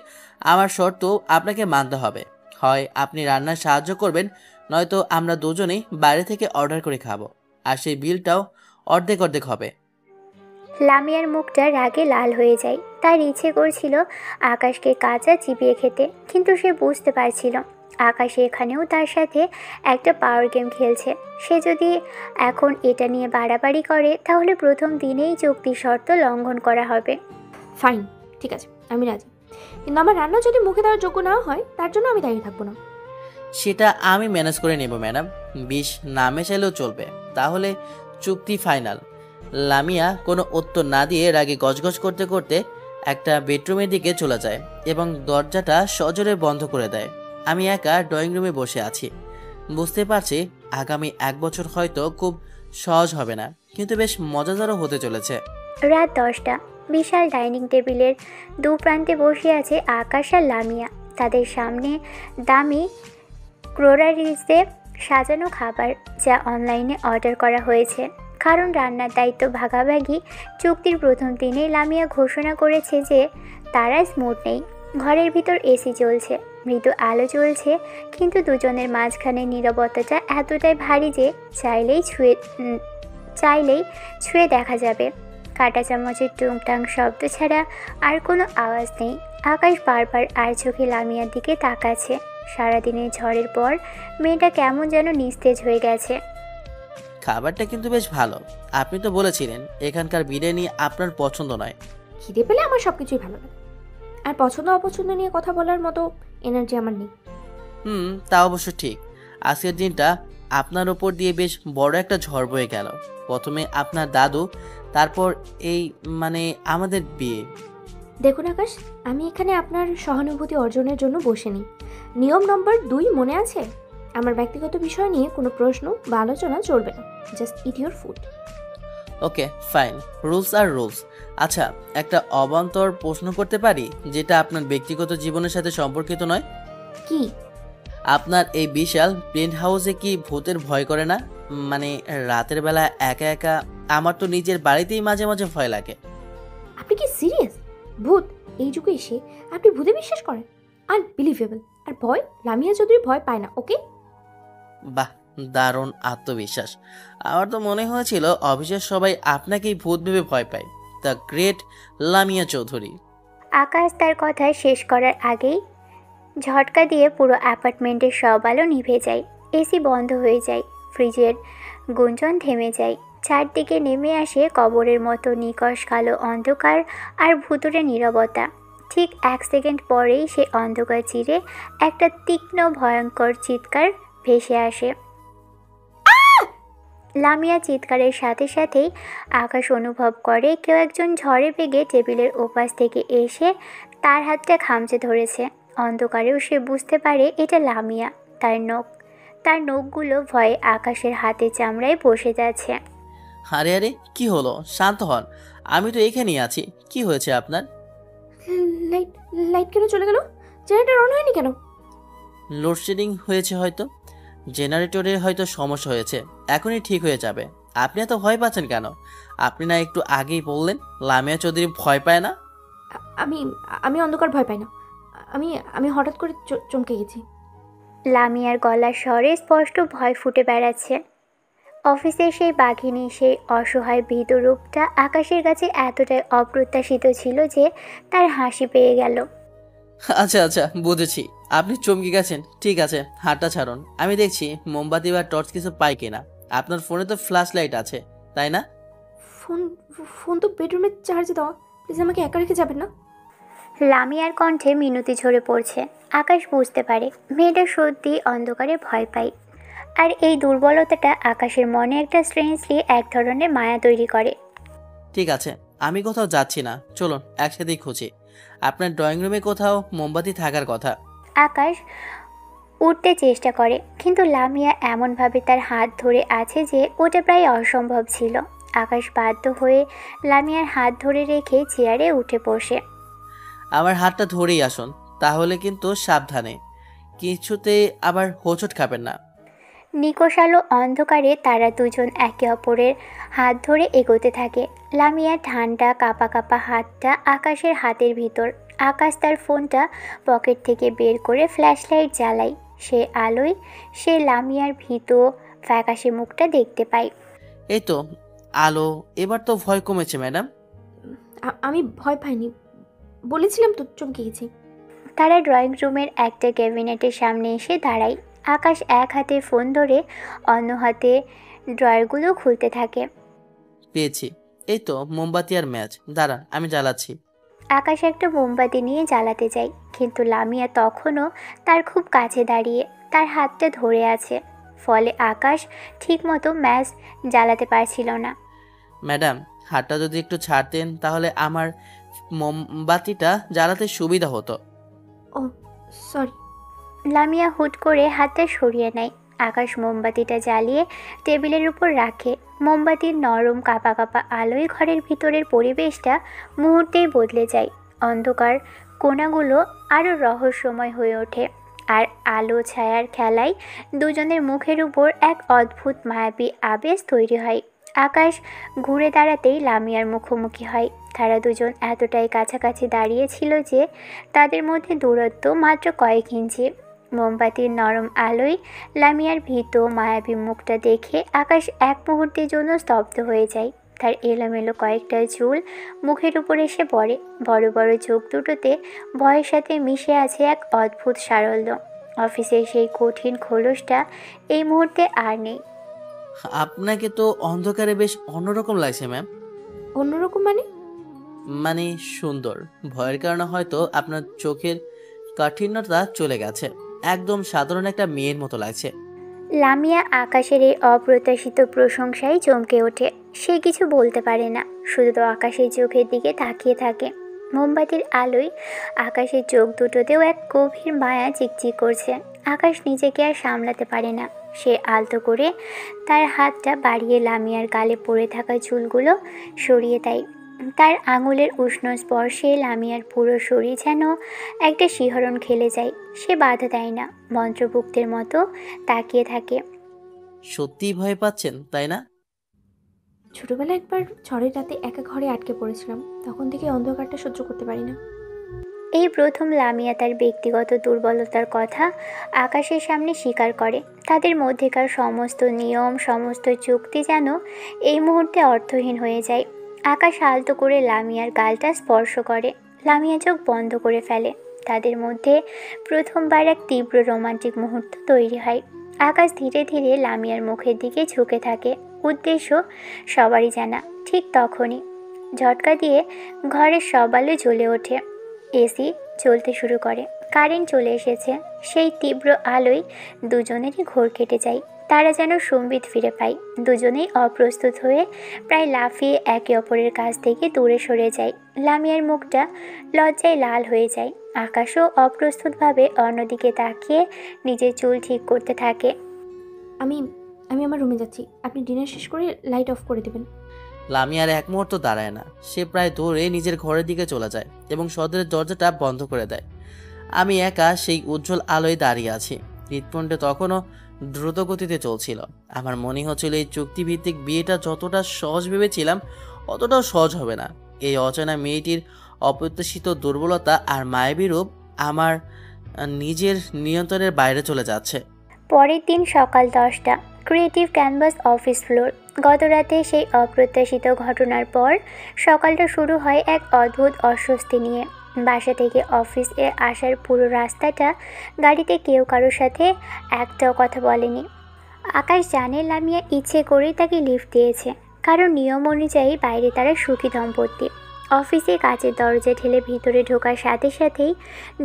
আমার শর্ত আপনাকে মানতে হবে। হয় আপনি রান্নায় সাহায্য করবেন, নয়তো আমরা দুজনেই বাইরে থেকে অর্ডার করে খাবো। আর সেই বিলটাও অর্ধেক অর্ধেক হবে। লামিয়ার মুখটা রাগে লাল হয়ে যায়। তার ইচ্ছে করছিল আকাশকে কাঁচা চিবিয়ে খেতে, কিন্তু সে বুঝতে পারছিল আকাশ এখানেও তার সাথে একটা পাওয়ার গেম খেলছে। সে যদি এখন এটা নিয়ে বাড়াবাড়ি করে, তাহলে প্রথম দিনেই চুক্তির শর্ত লঙ্ঘন করা হবে। ফাইন, ঠিক আছে, আমি রাজি। কিন্তু আমার রান্না যদি মুখে দেওয়ার যোগ্য না হয়, তার জন্য আমি দাঁড়িয়ে থাকবো না। সেটা আমি ম্যানেজ করে নেব ম্যাডাম। বিষ না মেশালেও চলবে। তাহলে চুক্তি ফাইনাল। লামিয়া কোনো উত্তর না দিয়ে রাগে গজগজ করতে করতে একটা বেডরুমের দিকে চলে যায় এবং দরজাটা সজোরে বন্ধ করে দেয়। আমি একা ড্রয়িং রুমে বসে আছি। বুঝতে পারছি আগামী 1 বছর হয়তো খুব সহজ হবে না, কিন্তু বেশ মজাদারও হতে চলেছে। রাত 10টা। বিশাল ডাইনিং টেবিলের দু প্রান্তে বসে আছে আকাশ আর লামিয়া। তাদের সামনে দামি ক্রোরারিজে সাজানো খাবার, যা অনলাইনে অর্ডার করা হয়েছে। কারণ রান্নার দায়িত্ব ভাগাভাগি চুক্তির প্রথম দিনেই লামিয়া ঘোষণা করেছে যে তারা স্মুথ নেই। ঘরের ভিতর এসি চলছে, মৃদু আলো জ্বলছে, কিন্তু দুজনের মাঝখানে নীরবতাটা এতটাই ভারী যে চাইলেই ছুঁয়ে দেখা যাবে। কাঁটা চামচের টুংটাং শব্দ ছাড়া আর কোনো আওয়াজ নেই। আকাশ বারবার আর চোখে লামিয়ার দিকে তাকাচ্ছে। সারাদিনের ঝড়ের পর মেয়েটা কেমন যেন নিস্তেজ হয়ে গেছে। খাবারটা কিন্তু বেশ ভালো। আপনি তো বলেছিলেন এখানকার বিরিয়ানি আপনার পছন্দ নয়। খিদে পেলে আমার সব কিছুই ভালো লাগে, আর পছন্দ অপছন্দ নিয়ে কথা বলার মতো এনার্জি আমার নেই। তা অবশ্য ঠিক। আজকের দিনটা আপনার ওপর দিয়ে বেশ বড় একটা ঝড় বয়ে গেল। প্রথমে আপনার দাদু, তারপর এই আমাদের বিয়ে। দেখুন আকাশ, আমি এখানে আপনার সহানুভূতি অর্জনের জন্য বসিনি। নিয়ম নম্বর 2 মনে আছে? আমার ব্যক্তিগত বিষয় নিয়ে কোনো প্রশ্ন বা আলোচনা চলবে না। Just eat your food. Okay fine, rules আর রুলস। আচ্ছা, একটা অবান্তর প্রশ্ন করতে পারি, যেটা আপনার ব্যক্তিগত জীবনের সাথে সম্পর্কিত নয়? কি? আপনার এই বিশাল পেন্ট হাউসে কি ভূতের ভয় করে না? রাতের বেলা একা একা আমার তো নিজের বাড়িতেই মাঝে মাঝে ভয় লাগে। আপনি কি সিরিয়াস? ভূত? এই যুগে এসে আপনি ভূতে বিশ্বাস করেন? আনবিলিভেবল। আর ভয়? লামিয়া চৌধুরী ভয় পায় না, ওকে? বাহ, দারুণ আত্মবিশ্বাস। আমার তো মনে হয়েছিল অফিসের সবাই আপনাকেই ভূত ভেবে ভয় পায়। The great Lamia Chowdhury. আকাশ তার কথা শেষ করার আগেই ঝটকা দিয়ে পুরো অ্যাপার্টমেন্টের সব আলো নিভে যায়। এসি বন্ধ হয়ে যায়, ফ্রিজের গুঞ্জন থেমে যায়। চারদিকে নেমে আসে কবরের মতো নিকষ কালো অন্ধকার আর ভুতুড়ে নীরবতা। ঠিক 1 সেকেন্ড পরেই সে অন্ধকার চিরে একটা তীক্ষ্ণ ভয়ঙ্কর চিৎকার ভেসে আসে। লামিয়া চিৎকারের সাথে সাথেই আকাশ অনুভব করে কেউ একজন ঝড়ে বেগে টেবিলের ওপাশ থেকে এসে তার হাতটা খামচে ধরেছে। অন্ধকারেও সে বুঝতে পারে এটা লামিয়া। তার নখগুলো ভয়ে আকাশের হাতে চামড়ায় বসে যাচ্ছে। আরে আরে, কি হলো? শান্ত হন, আমি তো এখানেই আছি। কি হয়েছে আপনার? লাইট লাইট কেন চলে গেল? জেনারেটর অন হয়নি কেন? লোডশেডিং হয়েছে হয়তো। জেনারেটরের হয়তো সমস্যা হয়েছে, এখনই ঠিক হয়ে যাবে। আপনি এত ভয় পাচ্ছেন কেন? আপনি না একটু আগেই বললেন লামিয়া চৌধুরী ভয় পায় না? আমি আমি অন্ধকার ভয় পাই না। আমি হঠাৎ করে চমকে গেছি। লামিয়ার গলার স্বরে স্পষ্ট ভয় ফুটে বেড়াচ্ছে। অফিসের সেই বাঘিনী, সেই অসহায় ভীত রূপটা আকাশের কাছে এতটাই অপ্রত্যাশিত ছিল যে তার হাসি পেয়ে গেল। আচ্ছা আচ্ছা, বুঝেছি, আপনি চমকে গেছেন। ঠিক আছে, হাতটা ছাড়ুন, আমি দেখছি মোমবাতি বা টর্চ কিছু পাই কিনা। আপনার ফোনে তো ফ্ল্যাশ লাইট আছে, তাই না? ফোন তো বেডরুমে চার্জে দেওয়া। প্লিজ আমাকে একা রেখে যাবেন না। লামিয়ার কণ্ঠে মিনতি ঝরে পড়ছে। আকাশ বুঝতে পারে মেয়েটা সত্যি অন্ধকারে ভয় পায়, আর এই দুর্বলতাটা আকাশের মনে একটা স্ট্রেঞ্জলি এক ধরনের মায়া তৈরি করে। ঠিক আছে, আমি কোথাও যাচ্ছি না, চলুন একসাথেই খুঁজি। আপনার ড্রয়িং রুমে কোথাও মোমবাতি থাকার কথা। আকাশ উঠতে চেষ্টা করে, কিন্তু লামিয়া এমনভাবে তার হাত ধরে আছে যে ওটা প্রায় অসম্ভব ছিল। আকাশ বাধ্য হয়ে লামিয়ার হাত ধরে রেখে চেয়ারে উঠে বসে। আমার হাতটা ধরেই আসুন, তাহলে কিন্তু সাবধানে, কিছুতে আবার হোঁচট খাবেন না। নিকষালো অন্ধকারে তারা দুজন একে অপরের হাত ধরে এগোতে থাকে। লামিয়ার ঠান্ডা কাঁপা কাঁপা হাতটা আকাশের হাতের ভিতর। আকাশ তার ফোনটা পকেট থেকে বের করে ফ্ল্যাশ লাইট জ্বালায়। সে আলোয় সে লামিয়ার ভীত ফ্যাকাশে মুখটা দেখতে পায়। এই তো আলো, এবার তো ভয় কমেছে ম্যাডাম। আমি ভয় পাইনি, বলেছিলাম তো চমকে গেছি। তারা ড্রয়িং রুমের একটা ক্যাবিনেটের সামনে এসে দাঁড়ায়। আকাশ এক হাতে ফোন ধরে অন্য হাতে ড্রয়ারগুলো খুলতে থাকে। পেয়েছি, এই তো মোমবাতি আর ম্যাচ, দাঁড়ান আমি জ্বালাচ্ছি। আকাশ একটা মোমবাতি নিয়ে জ্বালাতে যায়, কিন্তু লামিয়া তখনও তার খুব কাছে দাঁড়িয়ে তার হাতটা ধরে আছে। ফলে আকাশ ঠিকমতো ম্যাচ জ্বালাতে পারছিল না। ম্যাডাম, হাতটা যদি একটু ছাড়তেন তাহলে আমার মোমবাতিটা জ্বালাতে সুবিধা হতো। ও সরি। লামিয়া হুট করে হাতটা সরিয়ে নেয়। আকাশ মোমবাতিটা জ্বালিয়ে টেবিলের উপর রাখে। মোমবাতির নরম কাঁপা কাঁপা আলোয় ঘরের ভিতরের পরিবেশটা মুহূর্তেই বদলে যায়। অন্ধকার কোণাগুলো আরও রহস্যময় হয়ে ওঠে, আর আলো ছায়ার খেলায় দুজনের মুখের উপর এক অদ্ভুত মায়াবী আবেশ তৈরি হয়। আকাশ ঘুরে দাঁড়াতেই লামিয়ার মুখোমুখি হয়। তারা দুজন এতটাই কাছাকাছি দাঁড়িয়েছিল যে তাদের মধ্যে দূরত্ব মাত্র কয়েক ইঞ্চি। মোমবাতির নরম আলোয় লামিয়ার ভীত মায়াবী মুখটা দেখে আকাশ এক মুহূর্তের জন্য স্তব্ধ হয়ে যায়। তার এলোমেলো কয়েকটা চুল মুখের উপর এসে পড়ে। বড় বড় চোখ দুটোতে ভয়ের সাথে মিশে আছে এক অদ্ভুত সারল্য। অফিসের সেই কঠিন খোলসটা এই মুহূর্তে আর নেই। আপনাকে তো অন্ধকারে বেশ অন্যরকম লাগছে ম্যাম। অন্যরকম মানে? মানে সুন্দর। ভয়ের কারণে হয়তো আপনার চোখের কাঠিন্যতা চলে গেছে। একদম সাধারণ একটা মেয়ের মতো লাগছে। লামিয়া আকাশের এই অপ্রত্যাশিত প্রশংসায় চমকে ওঠে। সে কিছু বলতে পারে না, শুধু আকাশের চোখের দিকে তাকিয়ে থাকে। মোমবাতির আলোয় আকাশের চোখ দুটোতেও এক গভীর মায়া চিকচিক করছে। আকাশ নিজেকে আর সামলাতে পারে না। সে আলতো করে তার হাতটা বাড়িয়ে লামিয়ার গালে পড়ে থাকা চুলগুলো সরিয়ে দেয়। তার আঙুলের উষ্ণ স্পর্শে লামিয়ার পুরো শরীর যেন একটা শিহরণ খেলে যায়। সে বাধা দেয় না, মন্ত্রমুগ্ধের মতো তাকিয়ে থাকে। সত্যিই ভয় পাচ্ছেন তাই না? ছোটবেলায় একবার ঝড়ের রাতে একা ঘরে আটকে পড়েছিলাম, তখন থেকে অন্ধকারটা সহ্য করতে পারি না। এই প্রথম লামিয়া তার ব্যক্তিগত দুর্বলতার কথা আকাশের সামনে স্বীকার করে। তাদের মধ্যেকার সমস্ত নিয়ম, সমস্ত চুক্তি যেন এই মুহূর্তে অর্থহীন হয়ে যায়। আকাশ আলতো করে লামিয়ার গালটা স্পর্শ করে। লামিয়া চোখ বন্ধ করে ফেলে। তাদের মধ্যে প্রথমবার এক তীব্র রোমান্টিক মুহূর্ত তৈরি হয়। আকাশ ধীরে ধীরে লামিয়ার মুখের দিকে ঝুঁকে থাকে। উদ্দেশ্য সবারই জানা। ঠিক তখনই ঝটকা দিয়ে ঘরের সব আলো জ্বলে ওঠে। এসি চলতে শুরু করে। কারেন্ট চলে এসেছে। সেই তীব্র আলোয় দুজনেরই ঘোর কেটে যায়। তারা যেন সম্বিত ফিরে পায়। দুজনেই অপ্রস্তুত হয়ে প্রায় লাফিয়ে একে অপরের কাছ থেকে দূরে সরে যায়। লামিয়ার মুখটা লজ্জায় লাল হয়ে যায়। আকাশও অপ্রস্তুতভাবে অন্যদিকে তাকিয়ে নিজের চুল ঠিক করতে থাকে। আমি আমি আমার রুমে যাচ্ছি, আপনি ডিনার শেষ করে লাইট অফ করে দেবেন। লামিয়ার এক মুহূর্ত দাঁড়ায় না। সে প্রায় দৌড়ে নিজের ঘরের দিকে চলে যায় এবং সদরের দরজাটা বন্ধ করে দেয়। আমি একা সেই উজ্জ্বল আলোয় দাঁড়িয়ে আছি। হৃৎপিণ্ডে তখনও দ্রুত গতিতে চলছিল। আমার মনে হচ্ছিল এই চুক্তিভিত্তিক বিয়েটা যতটা সহজ ভেবেছিলাম অতটাও সহজ হবে না। এই অচেনা মেয়েটির অপ্রত্যাশিত দুর্বলতা আর মায়াবী রূপ আমার নিজের নিয়ন্ত্রণের বাইরে চলে যাচ্ছে। পরের দিন সকাল 10টা, ক্রিয়েটিভ ক্যানভাস অফিস ফ্লোর। গত রাতে সেই অপ্রত্যাশিত ঘটনার পর সকালটা শুরু হয় এক অদ্ভুত অস্বস্তি নিয়ে। বাসা থেকে অফিসে আসার পুরো রাস্তাটা গাড়িতে কেউ কারোর সাথে একটাও কথা বলেনি। আকাশ জানে লামিয়া ইচ্ছে করেই তাকে লিফট দিয়েছে, কারণ নিয়ম অনুযায়ী বাইরে তারা সুখী দম্পতি। অফিসে কাচের দরজা ঠেলে ভিতরে ঢোকার সাথে সাথেই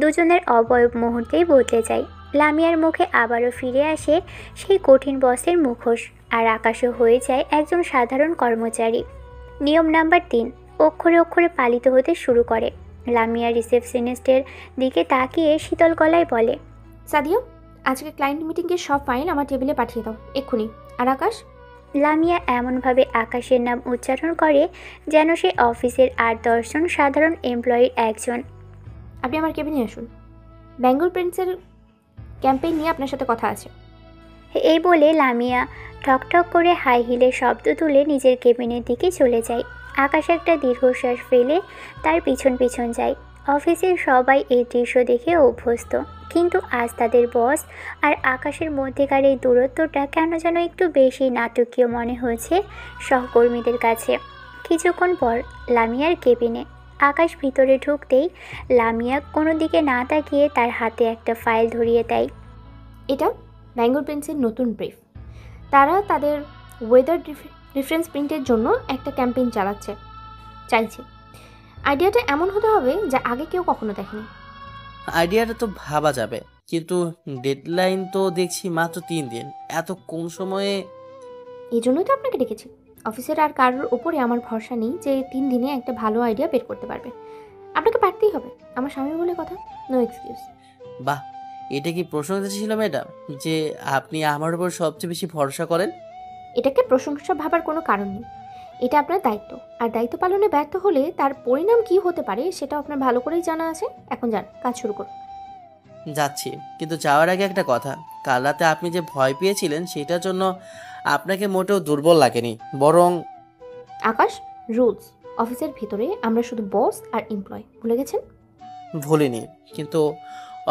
দুজনের অবয়ব মুহূর্তেই বদলে যায়। লামিয়ার মুখে আবারও ফিরে আসে সেই কঠিন বসের মুখোশ, আর আকাশও হয়ে যায় একজন সাধারণ কর্মচারী। নিয়ম নাম্বার 3 অক্ষরে অক্ষরে পালিত হতে শুরু করে। লামিয়া রিসেপশনিস্টের দিকে তাকিয়ে শীতল গলায় বলে, সাদিয়া, আজকে ক্লায়েন্ট মিটিংয়ের সব ফাইল আমার টেবিলে পাঠিয়ে দাও এক্ষুনি। আর আকাশ? লামিয়া এমনভাবে আকাশের নাম উচ্চারণ করে যেন সে অফিসের 8-10 জন সাধারণ এমপ্লয়ির একজন। আপনি আমার কেবিনে আসুন, বেঙ্গল প্রিন্সের ক্যাম্পেইন নিয়ে আপনার সাথে কথা আছে। এই বলে লামিয়া ঠকঠক করে হাই হিলের শব্দ তুলে নিজের কেবিনের দিকে চলে যায়। আকাশ একটা দীর্ঘশ্বাস ফেলে তার পিছন পিছন যায়। অফিসের সবাই এই দৃশ্য দেখে অভ্যস্ত, কিন্তু আজ তাদের বস আর আকাশের মধ্যেকার এই দূরত্বটা কেন যেন একটু বেশি নাটকীয় মনে হয়েছে সহকর্মীদের কাছে। কিছুক্ষণ পর লামিয়ার কেবিনে। আকাশ ভিতরে ঢুকতেই লামিয়া কোনো দিকে না তাকিয়ে তার হাতে একটা ফাইল ধরিয়ে দেয়। এটা বেঙ্গল প্রিন্সের নতুন ব্রিফ। তারা তাদের ওয়েদার রেফারেন্স প্রিন্টের জন্য একটা ক্যাম্পেইন চাইছে। আইডিয়াটা এমন হতে হবে যা আগে কেউ কখনো দেখেনি। আইডিয়াটা তো ভাবা যাবে, কিন্তু ডেডলাইন তো দেখছি মাত্র 3 দিন। এত কম সময়ে? এই জন্যই তো আপনাকে ডেকেছি। অফিসের আর কারোর ওপরে আমার ভরসা নেই যে 3 দিনে একটা ভালো আইডিয়া বের করতে পারবে। আপনাকে পারতেই হবে, আমার স্বামী বলে কথা, নো এক্সকিউজ। বাহ, এটা কি প্রশংসা ছিল ম্যাডাম যে আপনি আমার উপর সবচেয়ে বেশি ভরসা করেন? এটাকে প্রশংসা ভাবার কোনো কারণ নেই। এটা আপনার দায়িত্ব, আর দায়িত্ব পালনে ব্যর্থ হলে তার পরিণাম কি হতে পারে সেটা আপনার ভালো করেই জানা আছে। এখন যান, কাজ শুরু করুন। যাচ্ছি, কিন্তু যাওয়ার আগে একটা কথা। কাল রাতে আপনি যে ভয় পেয়েছিলেন সেটার জন্য আপনাকে মোটেও দুর্বল লাগেনি, বরং আকাশ, রুলস। অফিসের ভিতরে আমরা শুধু বস আর এমপ্লয়, ভুলে গেছেন? ভুলিনি, কিন্তু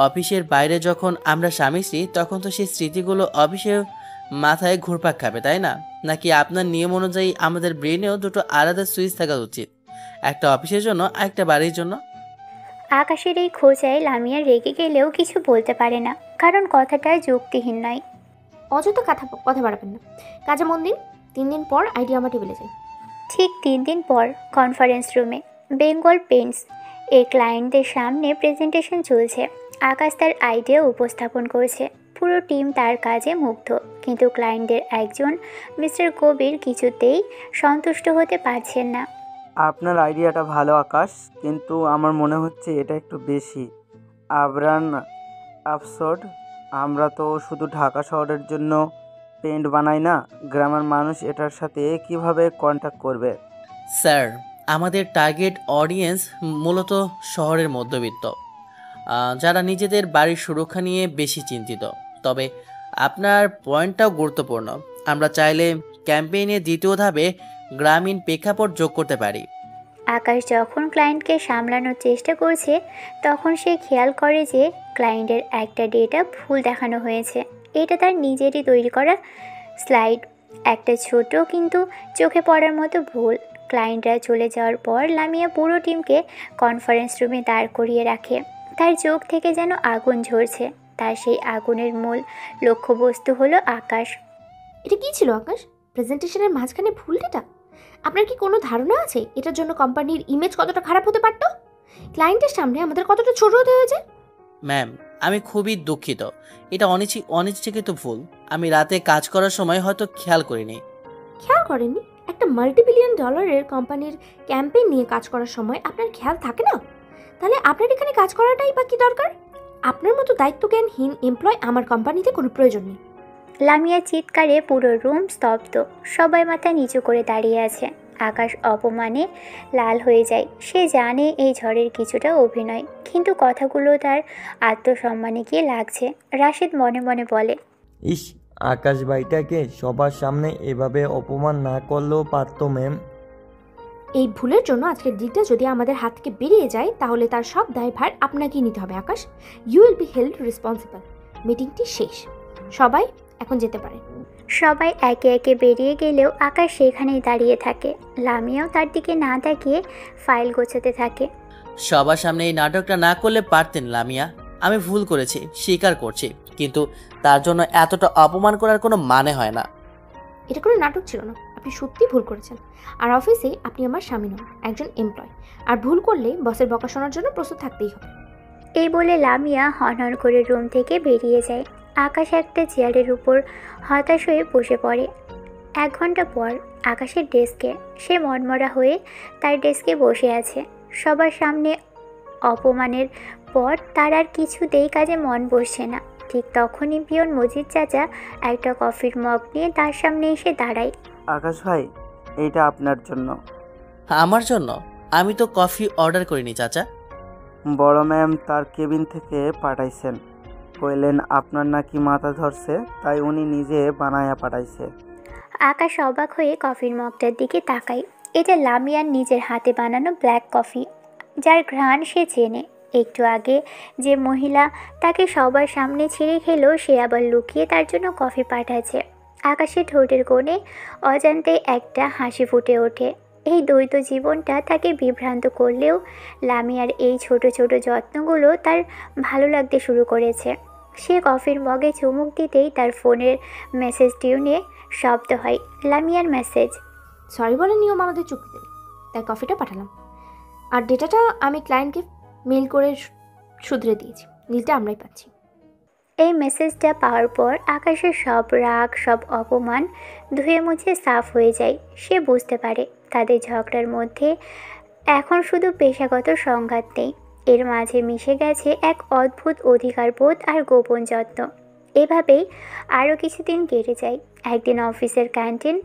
অফিসের বাইরে যখন আমরা স্বামী স্ত্রী তখন তো সেই স্মৃতিগুলো অফিসের মাথায় ঘুরপাক খাবে, তাই না? নাকি আপনার নিয়ম অনুযায়ী আমাদের ব্রেনেও দুটো আলাদা সুইচ থাকা উচিত, একটা অফিসের জন্য আর একটা বাড়ির জন্য? আকাশের এই খোঁজায় লামিয়া রেগে গেলেও কিছু বলতে পারে না, কারণ কথাটা যুক্তিহীন নয়। অযথা কথা বাড়াবেন না, কাজে মন দিন। 3 দিন পর আইডিয়া আমার টেবিলে যায়। ঠিক 3 দিন পর কনফারেন্স রুমে বেঙ্গল পেন্টস এর ক্লায়েন্টদের সামনে প্রেজেন্টেশন চলছে। আকাশ তার আইডিয়া উপস্থাপন করছে, পুরো টিম তার কাজে মুগ্ধ, কিন্তু ক্লায়েন্টদের একজন মিস্টার কবির কিছুতেই সন্তুষ্ট হতে পারছেন না। আপনার আইডিয়াটা ভালো আকাশ, কিন্তু আমার মনে হচ্ছে এটা একটু বেশি আবরান আবসার্ড। আমরা তো শুধু ঢাকা শহরের জন্য পেন্ট বানাই না, গ্রামের মানুষ এটার সাথে কিভাবে কন্ট্যাক্ট করবে? স্যার, আমাদের টার্গেট অডিয়েন্স মূলত শহরের মধ্যবিত্ত, যারা নিজেদের বাড়ির সুরক্ষা নিয়ে বেশি চিন্তিত। তবে আপনার পয়েন্টটাও গুরুত্বপূর্ণ। আমরা চাইলে ক্যাম্পেইনের দ্বিতীয় ধাপে গ্রামীণ প্রেক্ষাপট যোগ করতে পারি। আকাশ যখন ক্লায়েন্টকে সামলানোর চেষ্টা করছে তখন সে খেয়াল করে যে ক্লায়েন্টের একটা ডেটা ভুল দেখানো হয়েছে। এটা তার নিজেরই তৈরি করা স্লাইড, একটা ছোট কিন্তু চোখে পড়ার মতো ভুল। ক্লায়েন্টরা চলে যাওয়ার পর লামিয়া পুরো টিমকে কনফারেন্স রুমে দাঁড় করিয়ে রাখে। তার চোখ থেকে যেন আগুন ঝরছে। তার সেই আগুনের মূল লক্ষ্যবস্তু হলো আকাশ। এটা কি ছিল আকাশ? প্রেজেন্টেশনের মাঝখানে ভুল ডেটা? আপনার কি কোনো ধারণা আছে এটার জন্য কোম্পানির ইমেজ কতটা খারাপ হতে পারত? ক্লায়েন্টের সামনে আমাদের কতটা ছোট হতে হয়েছে? ম্যাম, আমি খুবই দুঃখিত। এটা অনিচ্ছাকৃত ভুল। আমি রাতে কাজ করার সময় হয়তো খেয়াল করিনি। খেয়াল করেননি? একটা মাল্টি-বিলিয়ন ডলারের কোম্পানির ক্যাম্পেইন নিয়ে কাজ করার সময় আপনার খেয়াল থাকে না? তাহলে আপনার এখানে কাজ করাটাই বা কি দরকার? আপনার মতো দায়িত্বজ্ঞানহীন এমপ্লয় আমার কোম্পানিতে কোনো প্রয়োজন নেই। লামিয়ার চিৎকারে পুরো রুম স্তব্ধ, সবাই মাথা নিচু করে দাঁড়িয়ে আছে। আকাশ অপমানে লাল হয়ে যায়। সে জানে এই ঝড়ের কিছুটা অভিনয়, কিন্তু কথাগুলো তার আত্মসম্মানে গিয়ে লাগছে। রাশেদ মনে মনে বলে, ইস, আকাশ ভাইটাকে সবার সামনে এভাবে অপমান না করলেও পারতো ম্যাম। এই ভুলের জন্য আজকের দিনটা যদি আমাদের হাত থেকে বেরিয়ে যায় তাহলে তার সব দায়ভার আপনাকেই নিতে হবে Akash. You will be held responsible. মিটিংটি শেষ, সবাই এখন যেতে পারে। সবাই একে একে বেরিয়ে গেলেও আকাশ সেখানেই দাঁড়িয়ে থাকে। লামিয়াও তার দিকে না তাকিয়ে ফাইল গোছাতে থাকে। সবার সামনে এই নাটকটা না করলে পারতেন লামিয়া। আমি ভুল করেছি, স্বীকার করছি, কিন্তু তার জন্য এতটা অপমান করার কোনো মানে হয় না। এটা কোনো নাটক ছিল না, আপনি সত্যি ভুল করেছেন। আর অফিসে আপনি আমার স্বামী নন, একজন এমপ্লয়। আর ভুল করলে বসের বকা শোনার জন্য প্রস্তুত থাকতেই হবে। এই বলে লামিয়া হনহন করে রুম থেকে বেরিয়ে যায়। আকাশ একটা চেয়ারের উপর হতাশ হয়ে বসে পড়ে। 1 ঘন্টা পর আকাশের ডেস্কে সে মনমরা হয়ে তার ডেস্কে বসে আছে। সবার সামনে অপমানের পর তার আর কিছুতেই কাজে মন বসছে না। ঠিক তখনই পিয়ন মজিদ চাচা একটা কফির মগ নিয়ে তার সামনে এসে দাঁড়ায়। আকাশ ভাই, এইটা আপনার জন্য। আমার জন্য? আমি তো কফি অর্ডার করিনি চাচা। বড় ম্যাম তার কেবিন থেকে পাঠাইছেন, কইলেন আপনার নাকি মাথা ধরছে, তাই উনি নিজে বানায়া পাঠাইছে। আকাশ অবাক হয়ে কফির মগটার দিকে তাকায়। এটা লামিয়ার নিজের হাতে বানানো ব্ল্যাক কফি, যার ঘ্রাণ সে চেনে। একটু আগে যে মহিলা তাকে সবার সামনে ছেড়ে খেলো, সে আবার লুকিয়ে তার জন্য কফি পাঠাচ্ছে। আকাশের ঠোঁটের কোণে অজান্তে একটা হাসি ফুটে ওঠে। এই দ্বৈত জীবনটা তাকে বিভ্রান্ত করলেও লামিয়ার এই ছোট ছোট যত্নগুলো তার ভালো লাগতে শুরু করেছে। সে কফির মগে চুমুক দিতেই তার ফোনের মেসেজ টিউনে শব্দ হয়, লামিয়ার মেসেজ। সরি বলে নিয়ম আমাদের চুক্তিতে, তাই কফিটা পাঠালাম। আর ডেটাটা আমি ক্লায়েন্টকে মেল করে শুধরে দিয়েছি, ডিলটা আমরাই পাচ্ছি। এই মেসেজটা পাওয়ার পর আকাশের সব রাগ, সব অপমান ধুয়ে মুছে সাফ হয়ে যায়। সে বুঝতে পারে তাদের ঝগড়ার মধ্যে এখন শুধু পেশাগত সংঘাত নেই, এর মাঝে মিশে গেছে এক অদ্ভুত অধিকারবোধ আর গোপন যত্ন। এভাবেই আরও কিছুদিন কেটে যায়। একদিন অফিসের ক্যান্টিন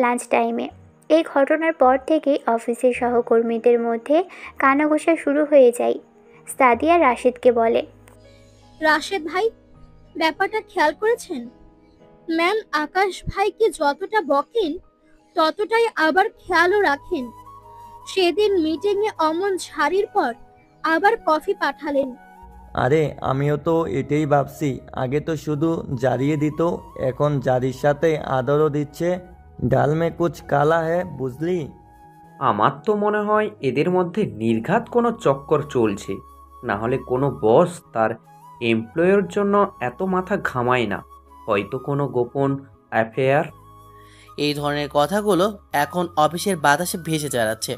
লাঞ্চ টাইমে এই ঘটনার পর থেকেই অফিসের সহকর্মীদের মধ্যে কানাঘোষা শুরু হয়ে যায়। সাদিয়া রাশেদকে বলে, রাশেদ ভাই, ব্যাপারটা খেয়াল করেছেন? ম্যাম আকাশ ভাইকে যতটা বকেন ততটাই আবার খেয়ালও রাখেন। সেদিন মিটিংয়ে অমন ঝাড়ির পর আবার কফি পাঠালেন। আরে আমিও তো এটাই ভাবছি, আগে তো শুধু জারিয়ে দিত, এখন জারির সাথে আদরও দিচ্ছে। ডাল মে কুচ কালা হ্যায়, বুঝলি? আমার তো মনে হয় এদের মধ্যে নির্ঘাত কোনো চক্কর চলছে, না হলে কোনো বস তার এমপ্লয়ের জন্য এত মাথা ঘামায় না। হয়তো কোনো গোপন অ্যাফেয়ার। এই ধরনের কথাগুলো এখন অফিসের বাতাসে ভেসে বেড়াচ্ছে।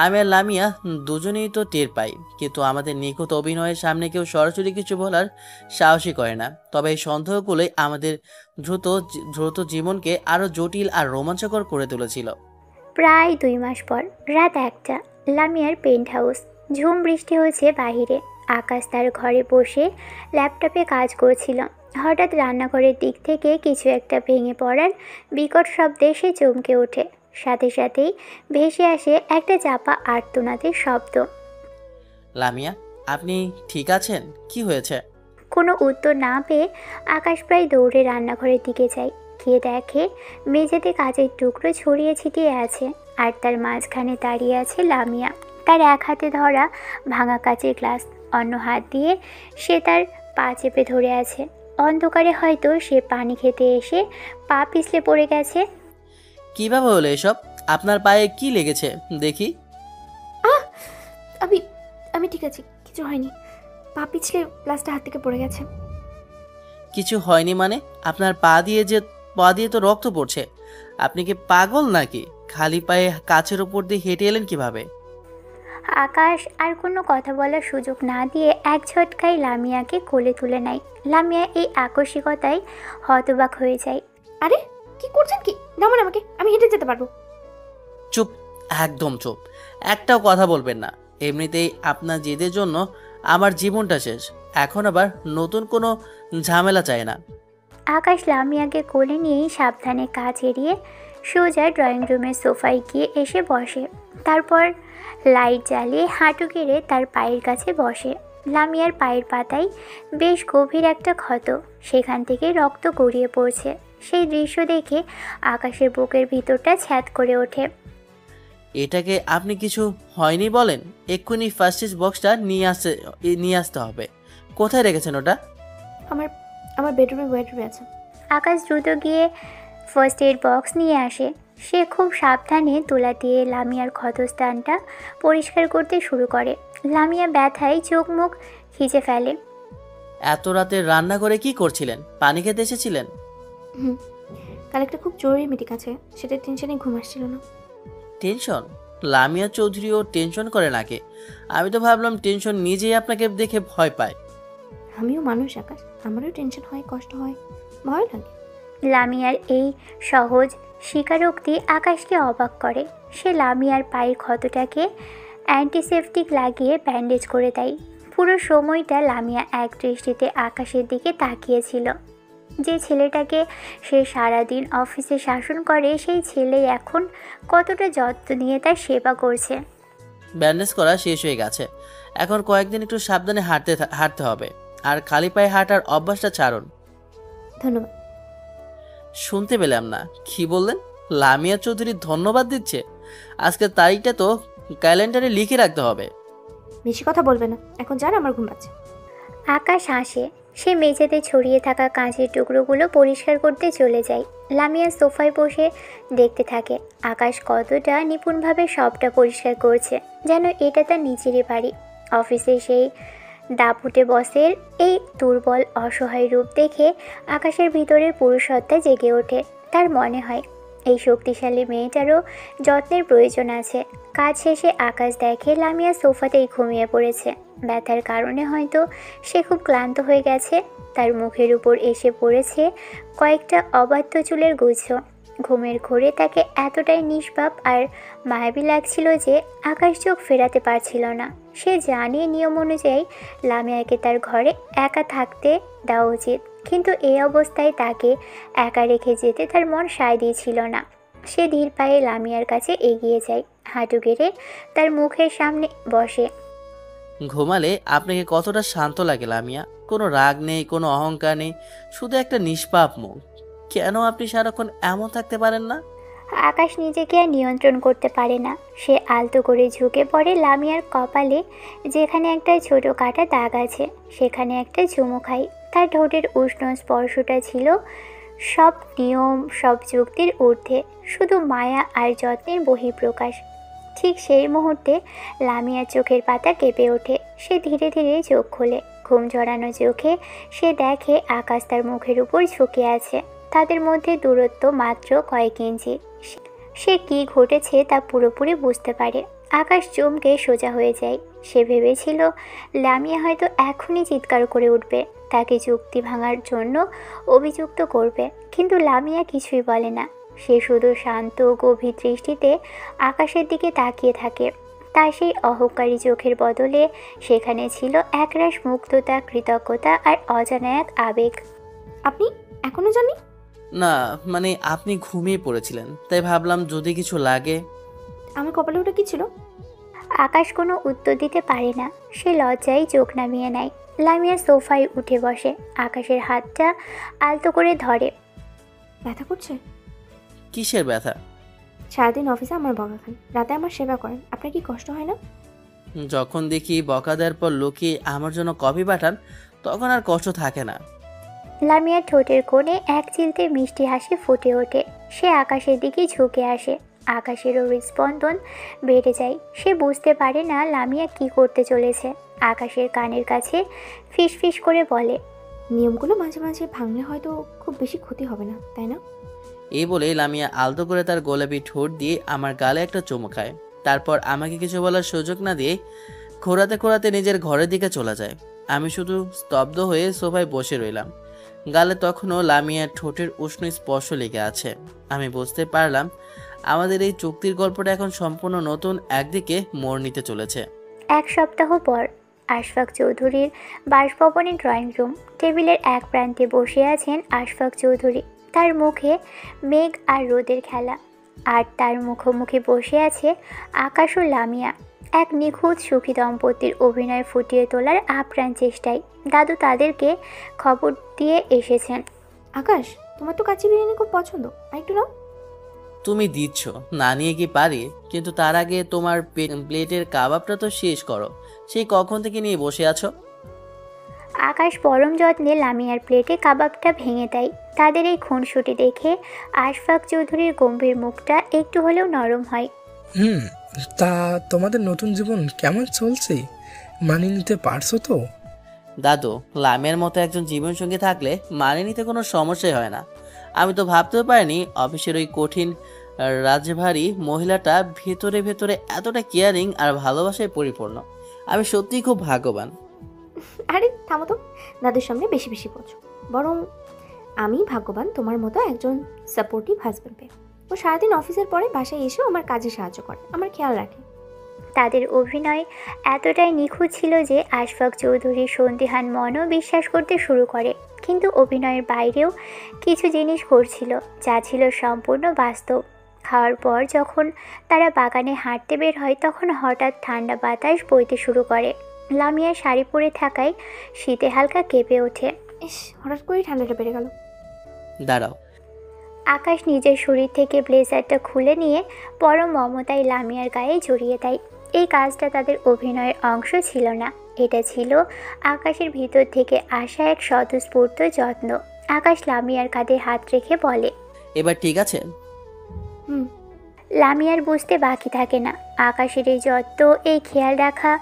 আমি আর লামিয়া দুজনেই তো টের পাই, কিন্তু আমাদের নিখুঁত অভিনয়ের সামনে কেউ সরাসরি কিছু বলার সাহসই করে না। তবে এই সন্দেহগুলোই আমাদের দ্রুত জীবনকে আরও জটিল আর রোমাঞ্চকর করে তুলেছিল। প্রায় 2 মাস পর রাত 1টা, লামিয়ার পেন্ট হাউস। ঝুম বৃষ্টি হচ্ছে বাহিরে। আকাশ তার ঘরে বসে ল্যাপটপে কাজ করছিল। হঠাৎ রান্নাঘরের দিক থেকে কিছু একটা ভেঙে পড়ার বিকট শব্দে সে চমকে ওঠে। সাথে সাথেই ভেসে আসে একটা চাপা আর্তনাদের শব্দ। লামিয়া, আপনি ঠিক আছেন? কি হয়েছে? কোনো উত্তর না পেয়ে আকাশ প্রায় দৌড়ে রান্নাঘরের দিকে যায়। গিয়ে দেখে মেঝেতে কাচের টুকরো ছড়িয়ে ছিটিয়ে আছে, আর তার মাঝখানে দাঁড়িয়ে আছে লামিয়া। তার এক হাতে ধরা ভাঙা কাচের গ্লাস, অন্য হাত দিয়ে সে তার পা চেপে ধরে আছে। অন্ধকারে হয়তো সে পানি খেতে এসে পা পিছলে পড়ে গেছে। কিভাবে হলো এসব? আপনার পায়ে কি লেগেছে দেখি? আমি আমি ঠিক আছি, কিছু হয়নি। পা পিছলে গ্লাসটা হাত থেকে পড়ে গেছে। কিছু হয়নি মানে? আপনার পা দিয়ে তো রক্ত পড়ছে। আপনি কি পাগল নাকি? খালি পায়ে কাচের উপর দিয়ে হেঁটে এলেন কিভাবে? আকাশ আর কোনো কথা বলার সুযোগ না দিয়ে এক ঝটকায় লামিয়াকে কোলে তুলে নেয়। লামিয়া এই আকস্মিকতায় হতবাক হয়ে যায়। আরে কি করছেন কি? নামান আমাকে, আমি হেঁটে যেতে পারবো। চুপ, একদম চুপ। একটাও কথা বলবেন না। এমনিতেই আপনার জেদের জন্য আমার জীবনটা শেষ। এখন আবার নতুন কোনো ঝামেলা চাই না। আকাশ লামিয়াকে কোলে নিয়েই সাবধানে কাজ এড়িয়ে সোজা ড্রয়িং রুমের সোফায় গিয়ে এসে বসে। তারপর লাইট জ্বালিয়ে হাঁটু গেড়ে তার পায়ের কাছে বসে। লামিয়ার পায়ের পাতায় বেশ গভীর একটা ক্ষত, সেখান থেকে রক্ত গড়িয়ে পড়ছে। সেই দৃশ্য দেখে আকাশের বুকের ভিতরটা ছ্যাদ করে ওঠে। এটাকে আপনি কিছু হয়নি বলেন? এক্ষুনি ফার্স্ট এড বক্সটা নিয়ে আসতে হবে। কোথায় রেখেছেন ওটা? আমার বেডরুমে আছে। আকাশ দ্রুত গিয়ে ফার্স্ট এড বক্স নিয়ে আসে। সে খুব সাবধানে তুলা দিয়ে লামিয়ার ক্ষতস্থানটা পরিষ্কার করতে শুরু করে। লামিয়া ব্যথায় চোখ মুখ খিচে ফেলে। এত রাতে রান্না করে কি করছিলেন? পানি খেতে এসেছিলেন? কাল একটা খুব জরুরি মিটিং আছে, সেটার টেনশনে ঘুম আসছিল না। টেনশন? লামিয়া চৌধুরীও টেনশন করে নাকি? আমি তো ভাবলাম টেনশন নিজেই আপনাকে দেখে ভয় পায়। আমিও মানুষ আকাশ, আমারও টেনশন হয়, কষ্ট হয়, ভয় লাগে। লামিয়ার এই সহজ স্বীকারোক্তি আকাশকে অবাক করে। সে লামিয়ার পায়ের ক্ষতটাকে অ্যান্টিসেপটিক লাগিয়ে ব্যান্ডেজ করে দেয়। পুরো সময়টা লামিয়া এক দৃষ্টিতে আকাশের দিকে তাকিয়েছিল। যে ছেলেটাকে সে সারাদিন অফিসে শাসন করে, সেই ছেলে এখন কতটা যত্ন নিয়ে তার সেবা করছে। ব্যান্ডেজ করা শেষ হয়ে গেছে। এখন কয়েকদিন একটু সাবধানে হাঁটতে হবে, আর খালি পায়ে হাঁটার অভ্যাসটা ছাড়ুন। ধন্যবাদ। শুনতে পেলাম না, কি বললেন? লামিয়া চৌধুরী ধন্যবাদ দিচ্ছে? আজকের তারিখটা তো ক্যালেন্ডারে লিখে রাখতে হবে। বেশি কথা বলবে না, এখন যান, আমার ঘুম পাচ্ছে। আকাশ হাসে। সে মেঝেতে ছড়িয়ে থাকা কাঁচের টুকরোগুলো পরিষ্কার করতে চলে যায়। লামিয়া সোফায় বসে দেখতে থাকে আকাশ কতটা নিপুণভাবে সবটা পরিষ্কার করছে, যেন এটা তার নিজেরই বাড়ি। অফিসে সেই দাপুটে বসের এই দুর্বল অসহায় রূপ দেখে আকাশের ভিতরের পুরুষত্বা জেগে ওঠে। তার মনে হয় এই শক্তিশালী মেয়েটারও যত্নের প্রয়োজন আছে। কাজ শেষে আকাশ দেখে লামিয়া সোফাতেই ঘুমিয়ে পড়েছে। ব্যথার কারণে হয়তো সে খুব ক্লান্ত হয়ে গেছে। তার মুখের উপর এসে পড়েছে কয়েকটা অবাধ্য চুলের গুচ্ছ। ঘুমের ঘোরে তাকে এতটাই নিষ্পাপ আর মায়াবী লাগছিল যে আকাশ চোখ ফেরাতে পারছিল না। সে জানে নিয়ম অনুযায়ী লামিয়াকে তার ঘরে একা থাকতে দেওয়া উচিত, কিন্তু এই অবস্থায় তাকে একা রেখে যেতে তার মন সায় দিয়েছিল না। সে ধীর পায়ে লামিয়ার কাছে এগিয়ে যায়, হাঁটু গেড়ে তার মুখের সামনে বসে। ঘুমালে আপনাকে কতটা শান্ত লাগে লামিয়া? কোনো রাগ নেই, কোনো অহংকার নেই, শুধু একটা নিষ্পাপ মুখ। কেন আপনি সারাক্ষণ এমন থাকতে পারেন না? আকাশ নিজেকে আর নিয়ন্ত্রণ করতে পারে না। সে আলতো করে ঝুঁকে পড়ে লামিয়ার কপালে, যেখানে একটা ছোট কাটা দাগ আছে সেখানে একটা চুমু খায়। তার ঠোঁটের উষ্ণ স্পর্শটা ছিল সব নিয়ম, সব যুক্তির ঊর্ধ্বে, শুধু মায়া আর যত্নের বহিঃপ্রকাশ। ঠিক সেই মুহূর্তে লামিয়ার চোখের পাতা কেঁপে ওঠে। সে ধীরে ধীরে চোখ খোলে। ঘুম জড়ানো চোখে সে দেখে আকাশ তার মুখের উপর ঝুঁকে আছে। তাদের মধ্যে দূরত্ব মাত্র কয়েক ইঞ্চি। সে কি ঘটেছে তা পুরোপুরি বুঝতে পারে। আকাশ চমকে সোজা হয়ে যায়। সে ভেবেছিল লামিয়া হয়তো এখনই চিৎকার করে উঠবে, তাকে যুক্তি ভাঙার জন্য অভিযুক্ত করবে, কিন্তু লামিয়া কিছুই বলে না। সে শুধু শান্ত গভীর দৃষ্টিতে আকাশের দিকে তাকিয়ে থাকে। তার সেই অহংকারী চোখের বদলে সেখানে ছিল একরাশ মুগ্ধতা, কৃতজ্ঞতা আর অজানা এক আবেগ। আপনি এখনো জানি? না, মানে আপনি ঘুমিয়ে পড়েছিলেন, তাই ভাবলাম যদি কিছু লাগে। আমার কপালে ওটা কি ছিল? আকাশ কোনো উত্তর দিতে পারে না। সে লজ্জায় চোখ নামিয়ে নেয়। লামিয়া সোফায় উঠে বসে, আকাশের হাতটা আলতো করে ধরে। ব্যথা করছে? কিসের ব্যথা? সারাদিন অফিসে আমার বকা খান, রাতে আমার সেবা করেন, আপনার কি কষ্ট হয় না? যখন দেখি বকা দেওয়ার পর লুকিয়ে আমার জন্য কফি পাঠান, তখন আর কষ্ট থাকে না। লামিয়ার ঠোঁটের কোণে এক চিলতে মিষ্টি হাসি ফুটে ওঠে। সে আকাশের দিকে ঝুঁকে আসে। আকাশেরও হৃদস্পন্দন বেড়ে যায়। সে বুঝতে পারে না লামিয়া কি করতে চলেছে। আকাশের কানের কাছে ফিসফিস করে বলে, নিয়মগুলো মাঝে মাঝে ভাঙলে হয়তো খুব বেশি ক্ষতি হবে না, তাই না? এই বলে লামিয়া আলতো করে তার গোলাপি ঠোঁট দিয়ে আমার গালে একটা চুমু খায়। তারপর আমাকে কিছু বলার সুযোগ না দিয়ে খোঁড়াতে খোঁড়াতে নিজের ঘরের দিকে চলে যায়। আমি শুধু স্তব্ধ হয়ে সোফায় বসে রইলাম। গালে তখনও লামিয়ার ঠোঁটের উষ্ণ স্পর্শ লেগে আছে। আমি বুঝতে পারলাম আমাদের এই চুক্তির গল্পটা এখন সম্পূর্ণ নতুন একদিকে মোড় নিতে চলেছে। এক সপ্তাহ পর আশফাক চৌধুরীর বাসভবনের ড্রয়িং রুম। টেবিলের এক প্রান্তে বসে আছেন আশফাক চৌধুরী। তার মুখে মেঘ আর রোদের খেলা, আর তার মুখোমুখি বসে আছে আকাশ ও লামিয়া। এক নিখুঁত সুখী দম্পতির অভিনয় ফুটিয়ে তোলার আপ্রাণ চেষ্টায় দাদু তাদেরকে খবর দিয়ে এসেছেন। আকাশ, তোমার তো কাচ্চি বিরিয়ানি খুব পছন্দ, আর একটু নাও। তুমি দিচ্ছ, না নিয়ে কি পারি? কিন্তু তার আগে তোমার প্লেটের কাবাবটা তো শেষ করো। সেই কখন থেকে নিয়ে বসে আছো? আকাশ পরম যত্নে লামিয়ার প্লেটে কাবাবটা ভেঙে দেয়। তাদের এই খুনসুটি দেখে আশফাক চৌধুরীর গম্ভীর মুখটা একটু হলেও নরম হয়। তা তোমাদের নতুন জীবন কেমন চলছে? মানিয়ে নিতে পারছো তো? দাদু, লামের মতো একজন জীবনসঙ্গী থাকলে মানিয়ে নিতে কোনো সমস্যাই হয় না। আমি তো ভাবতেও পারিনি অফিসের ওই কঠিন রাজভারী মহিলাটা ভেতরে ভেতরে এতটা কেয়ারিং আর ভালোবাসায় পরিপূর্ণ। আমি সত্যিই খুব ভাগ্যবান। আরে থামো তো, দাদুর সামনে বেশি বেশি বলছো। বরং আমি ভাগ্যবান তোমার মতো একজন সাপোর্টিভ হাজব্যান্ড পেয়ে। ও সারাদিন অফিসের পরে বাসায় এসেও আমার কাজে সাহায্য করে, আমার খেয়াল রাখে। তাদের অভিনয় এতটাই নিখুঁত ছিল যে আশফাক চৌধুরীর সন্দিহান মনও বিশ্বাস করতে শুরু করে। কিন্তু অভিনয়ের বাইরেও কিছু জিনিস ঘটছিল যা ছিল সম্পূর্ণ বাস্তব। খাওয়ার পর যখন তারা বাগানে হাঁটতে বের হয়, তখন হঠাৎ ঠান্ডা বাতাস বইতে শুরু করে। লামিয়া শাড়ি পরে থাকায় শীতে হালকা কেঁপে ওঠে। ইস, হঠাৎ করেই ঠান্ডাটা বেড়ে গেল। দাঁড়াও। আকাশ নিজের শরীর থেকে ব্লেজারটা খুলে নিয়ে পরম মমতায় লামিয়ার গায়ে জড়িয়ে দেয়। এই কাজটা তাদের অভিনয়ের অংশ ছিল না, এটা ছিল আকাশের ভিতর থেকে আসা এক স্বতঃস্ফূর্ত যত্ন। আকাশ লামিয়ার কাঁধে হাত রেখে বলে, এবার ঠিক আছে? লামিয়ার বুঝতে বাকি থাকে না। আকাশের এই যত্ন, এই খেয়াল রাখা,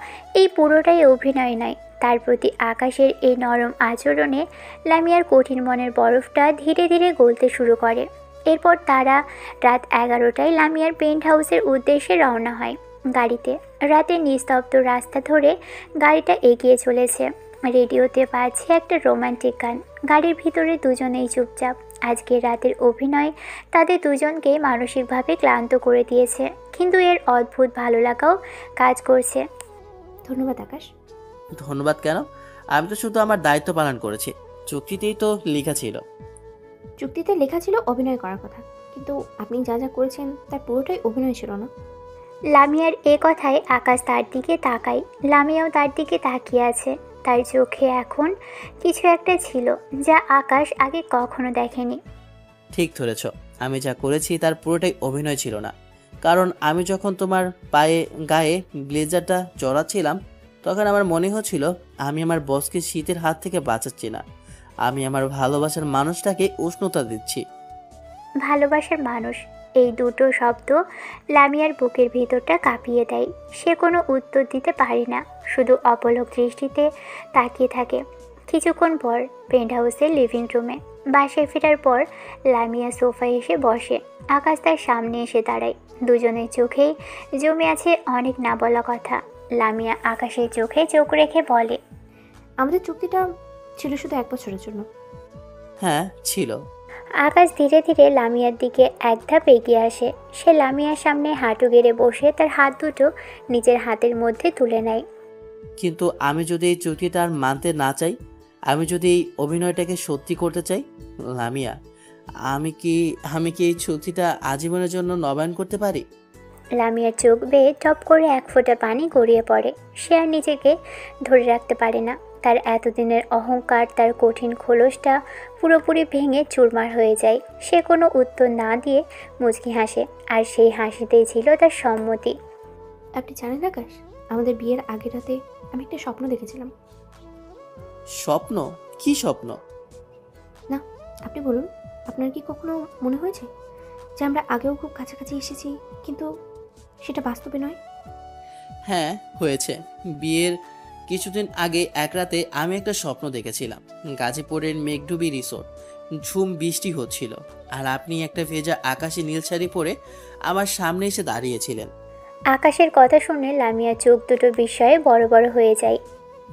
এই পুরোটাই অভিনয় নয়। তার প্রতি আকাশের এই নরম আচরণে লামিয়ার কঠিন মনের বরফটা ধীরে ধীরে গলতে শুরু করে। এরপর তারা রাত 11টায় লামিয়ার পেন্ট হাউসের উদ্দেশ্যে রওনা হয় গাড়িতে। রাতে নিস্তব্ধ রাস্তা ধরে গাড়িটা এগিয়ে চলেছে। রেডিওতে বাজছে একটা রোমান্টিক গান। গাড়ির ভিতরে দুজনেই চুপচাপ। আজকের রাতের অভিনয় তাদের দুজনকে মানসিকভাবে ক্লান্ত করে দিয়েছে, কিন্তু এর অদ্ভুত ভালো লাগাও কাজ করছে। ধন্যবাদ আকাশ। ধন্যবাদ কেন? আমি তো শুধু আমার দায়িত্ব পালন করেছি। চুক্তিতেই তো লেখা ছিল। চুক্তিতে লেখা ছিল অভিনয় করার কথা, কিন্তু আপনি যা যা করেছেন তার পুরোটাই অভিনয় ছিল না। লামিয়ার এ কথায় আকাশ তার দিকে তাকায়। লামিয়াও তার দিকে তাকিয়ে আছে। তার চোখে এখন কিছু একটা ছিল যা আকাশ আগে কখনো দেখেনি। ঠিক ধরেছ, আমি যা করেছি তার পুরোটাই অভিনয় ছিল না। কারণ আমি যখন তোমার গায়ে ব্লেজারটা জড়াচ্ছিলাম, তখন আমার মনে হচ্ছিল আমি আমার বসকে শীতের হাত থেকে বাঁচাচ্ছি না, আমি আমার ভালোবাসার মানুষটাকে উষ্ণতা দিচ্ছি। ভালোবাসার মানুষ, এই দুটো শব্দ লামিয়ার বুকের ভিতরটা কাঁপিয়ে দেয়। সে কোনো উত্তর দিতে পারে না, শুধু অপলক দৃষ্টিতে তাকিয়ে থাকে। কিছুক্ষণ পর পেন্ট হাউসের লিভিং রুমে বাসায় ফেরার পর লামিয়া সোফায় এসে বসে। আকাশ তার সামনে এসে দাঁড়ায়। দুজনের চোখেই জমে আছে অনেক না বলা কথা। লামিয়া আকাশের চোখে চোখ রেখে বলে, আমাদের চুক্তিটা ছিল শুধু 1 বছরের জন্য। হ্যাঁ ছিল। আকাশ ধীরে ধীরে লামিয়ার দিকে এক ধাপ এগিয়ে আসে। সে লামিয়ার সামনে হাঁটু গেড়ে বসে তার হাত দুটো নিজের হাতের মধ্যে তুলে নেয়। কিন্তু আমি যদি এই চুক্তিটা আর মানতে না চাই, আমি যদি এই অভিনয়টাকে সত্যি করতে চাই, লামিয়া, আমি কি এই চুক্তিটা আজীবনের জন্য নবায়ন করতে পারি? লামিয়ার চোখ বেয়ে টপ করে 1 ফোঁটা পানি গড়িয়ে পড়ে। সে আর নিজেকে ধরে রাখতে পারে না। তার এতদিনের অহংকার, তার কঠিন খোলসটা পুরোপুরি ভেঙে চুরমার হয়ে যায়। সে কোনো উত্তর না দিয়ে মুচকি হাসে, আর সেই হাসিতেই ছিল তার সম্মতি। আপনি জানেন আকাশ, আমাদের বিয়ের আগের রাতে আমি একটা স্বপ্ন দেখেছিলাম। স্বপ্ন? কি স্বপ্ন? না, আপনি বলুন, আপনার কি কখনো মনে হয়েছে যে আমরা আগেও খুব কাছাকাছি এসেছি, কিন্তু সেটা বাস্তবে নয়? হ্যাঁ হয়েছে। বিয়ের কিছুদিন আগে এক রাতে আমি একটা স্বপ্ন দেখেছিলাম। গাজীপুরের মেঘডুবি রিসোর্ট, ঝুম বৃষ্টি হচ্ছিল, আর আপনি একটা ভেজা আকাশি নীল শাড়ি পরে আমার সামনে এসে দাঁড়িয়েছিলেন। আকাশের কথা শুনে লামিয়ার চোখ দুটো বিস্ময়ে বড় বড় হয়ে যায়।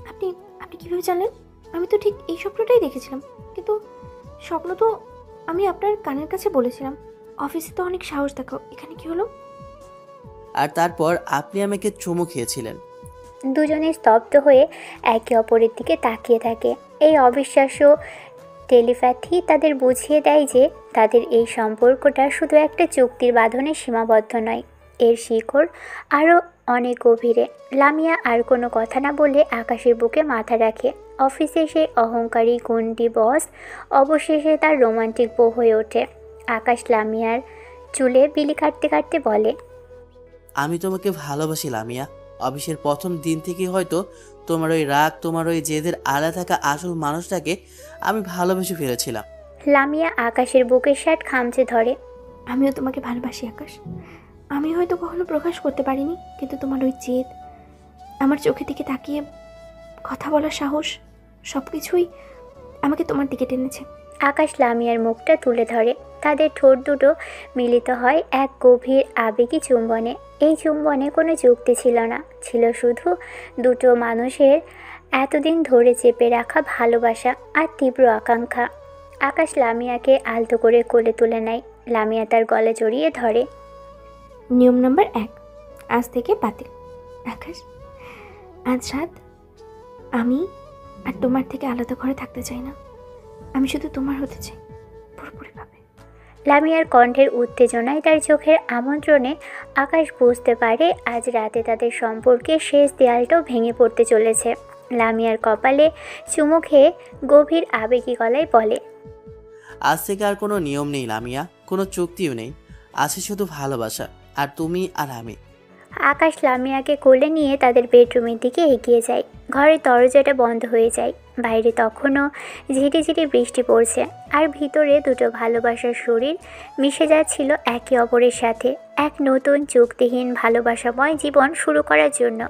আপনি আপনি কীভাবে জানলেন? আমি তো ঠিক এই স্বপ্নটাই দেখেছিলাম, কিন্তু স্বপ্ন তো আমি আপনার কানের কাছে বলেছিলাম। অফিসে তো অনেক সাহস দেখাও, এখানে কি হলো? আর তারপর আপনি আমাকে চুমু খেয়েছিলেন। দুজনে স্তব্ধ হয়ে একে অপরের দিকে তাকিয়ে থাকে। এই অবিশ্বাস্য টেলিপ্যাথি তাদের বুঝিয়ে দেয় যে তাদের এই সম্পর্কটা শুধু একটা চুক্তির বাঁধনে সীমাবদ্ধ নয়, এর শিকড় আরও অনেক গভীরে। লামিয়া আর কোনো কথা না বলে আকাশের বুকে মাথা রাখে। অফিসে সেই অহংকারী গুন্ডি বস অবশেষে তার রোমান্টিক বউ হয়ে ওঠে। আকাশ লামিয়ার চুলে বিলি কাটতে কাটতে বলে, আমি তোমাকে ভালোবাসি লামিয়া। অফিসের প্রথম দিন থেকে হয়তো তোমার ওই রাগ, তোমার ওই জেদের আড়া থাকা আসল মানুষটাকে আমি ভালোবেসে ফেলেছিলাম। লামিয়া আকাশের বুকের শার্ট খামচে ধরে। আমিও তোমাকে ভালোবাসি আকাশ। আমি হয়তো কখনো প্রকাশ করতে পারিনি, কিন্তু তোমার ওই জেদ, আমার চোখের দিকে তাকিয়ে কথা বলার সাহস, সব কিছুই আমাকে তোমার দিকে টেনেছে। আকাশ লামিয়ার মুখটা তুলে ধরে। তাদের ঠোঁট দুটো মিলিত হয় এক গভীর আবেগী চুম্বনে। এই চুম্বনে কোনো যুক্তি ছিল না, ছিল শুধু দুটো মানুষের এতদিন ধরে চেপে রাখা ভালোবাসা আর তীব্র আকাঙ্ক্ষা। আকাশ লামিয়াকে আলতো করে কোলে তুলে নেয়। লামিয়া তার গলা জড়িয়ে ধরে। নিয়ম নাম্বার 1, আজ থেকে বাতিল। আকাশ, আজ রাত আমি আর তোমার থেকে আলাদা ঘরে থাকতে চাই না। আমি শুধু তোমার হতে চাই, পুরোপুরিভাবে। লামিয়ার কণ্ঠের উত্তেজনায়, তার চোখের আমন্ত্রণে আকাশ বুঝতে পারে আজ রাতে তাদের সম্পর্কে শেষ দেয়ালটাও ভেঙে পড়তে চলেছে। লামিয়ার কপালে চুমু খেয়ে গভীর আবেগী গলায় বলে, আজ থেকে আর কোনো নিয়ম নেই লামিয়া, কোনো চুক্তিও নেই, আছে শুধু ভালোবাসা, আর তুমি আর আমি। আকাশ লামিয়াকে কোলে নিয়ে তাদের বেডরুমের দিকে এগিয়ে যায়। ঘরের দরজাটা বন্ধ হয়ে যায়। বাইরে তখনও ঝিরিঝিরি বৃষ্টি পড়ছে, আর ভিতরে দুটো ভালোবাসার শরীর মিশে যাচ্ছিল একে অপরের সাথে, এক নতুন চুক্তিহীন ভালোবাসাময় জীবন শুরু করার জন্য।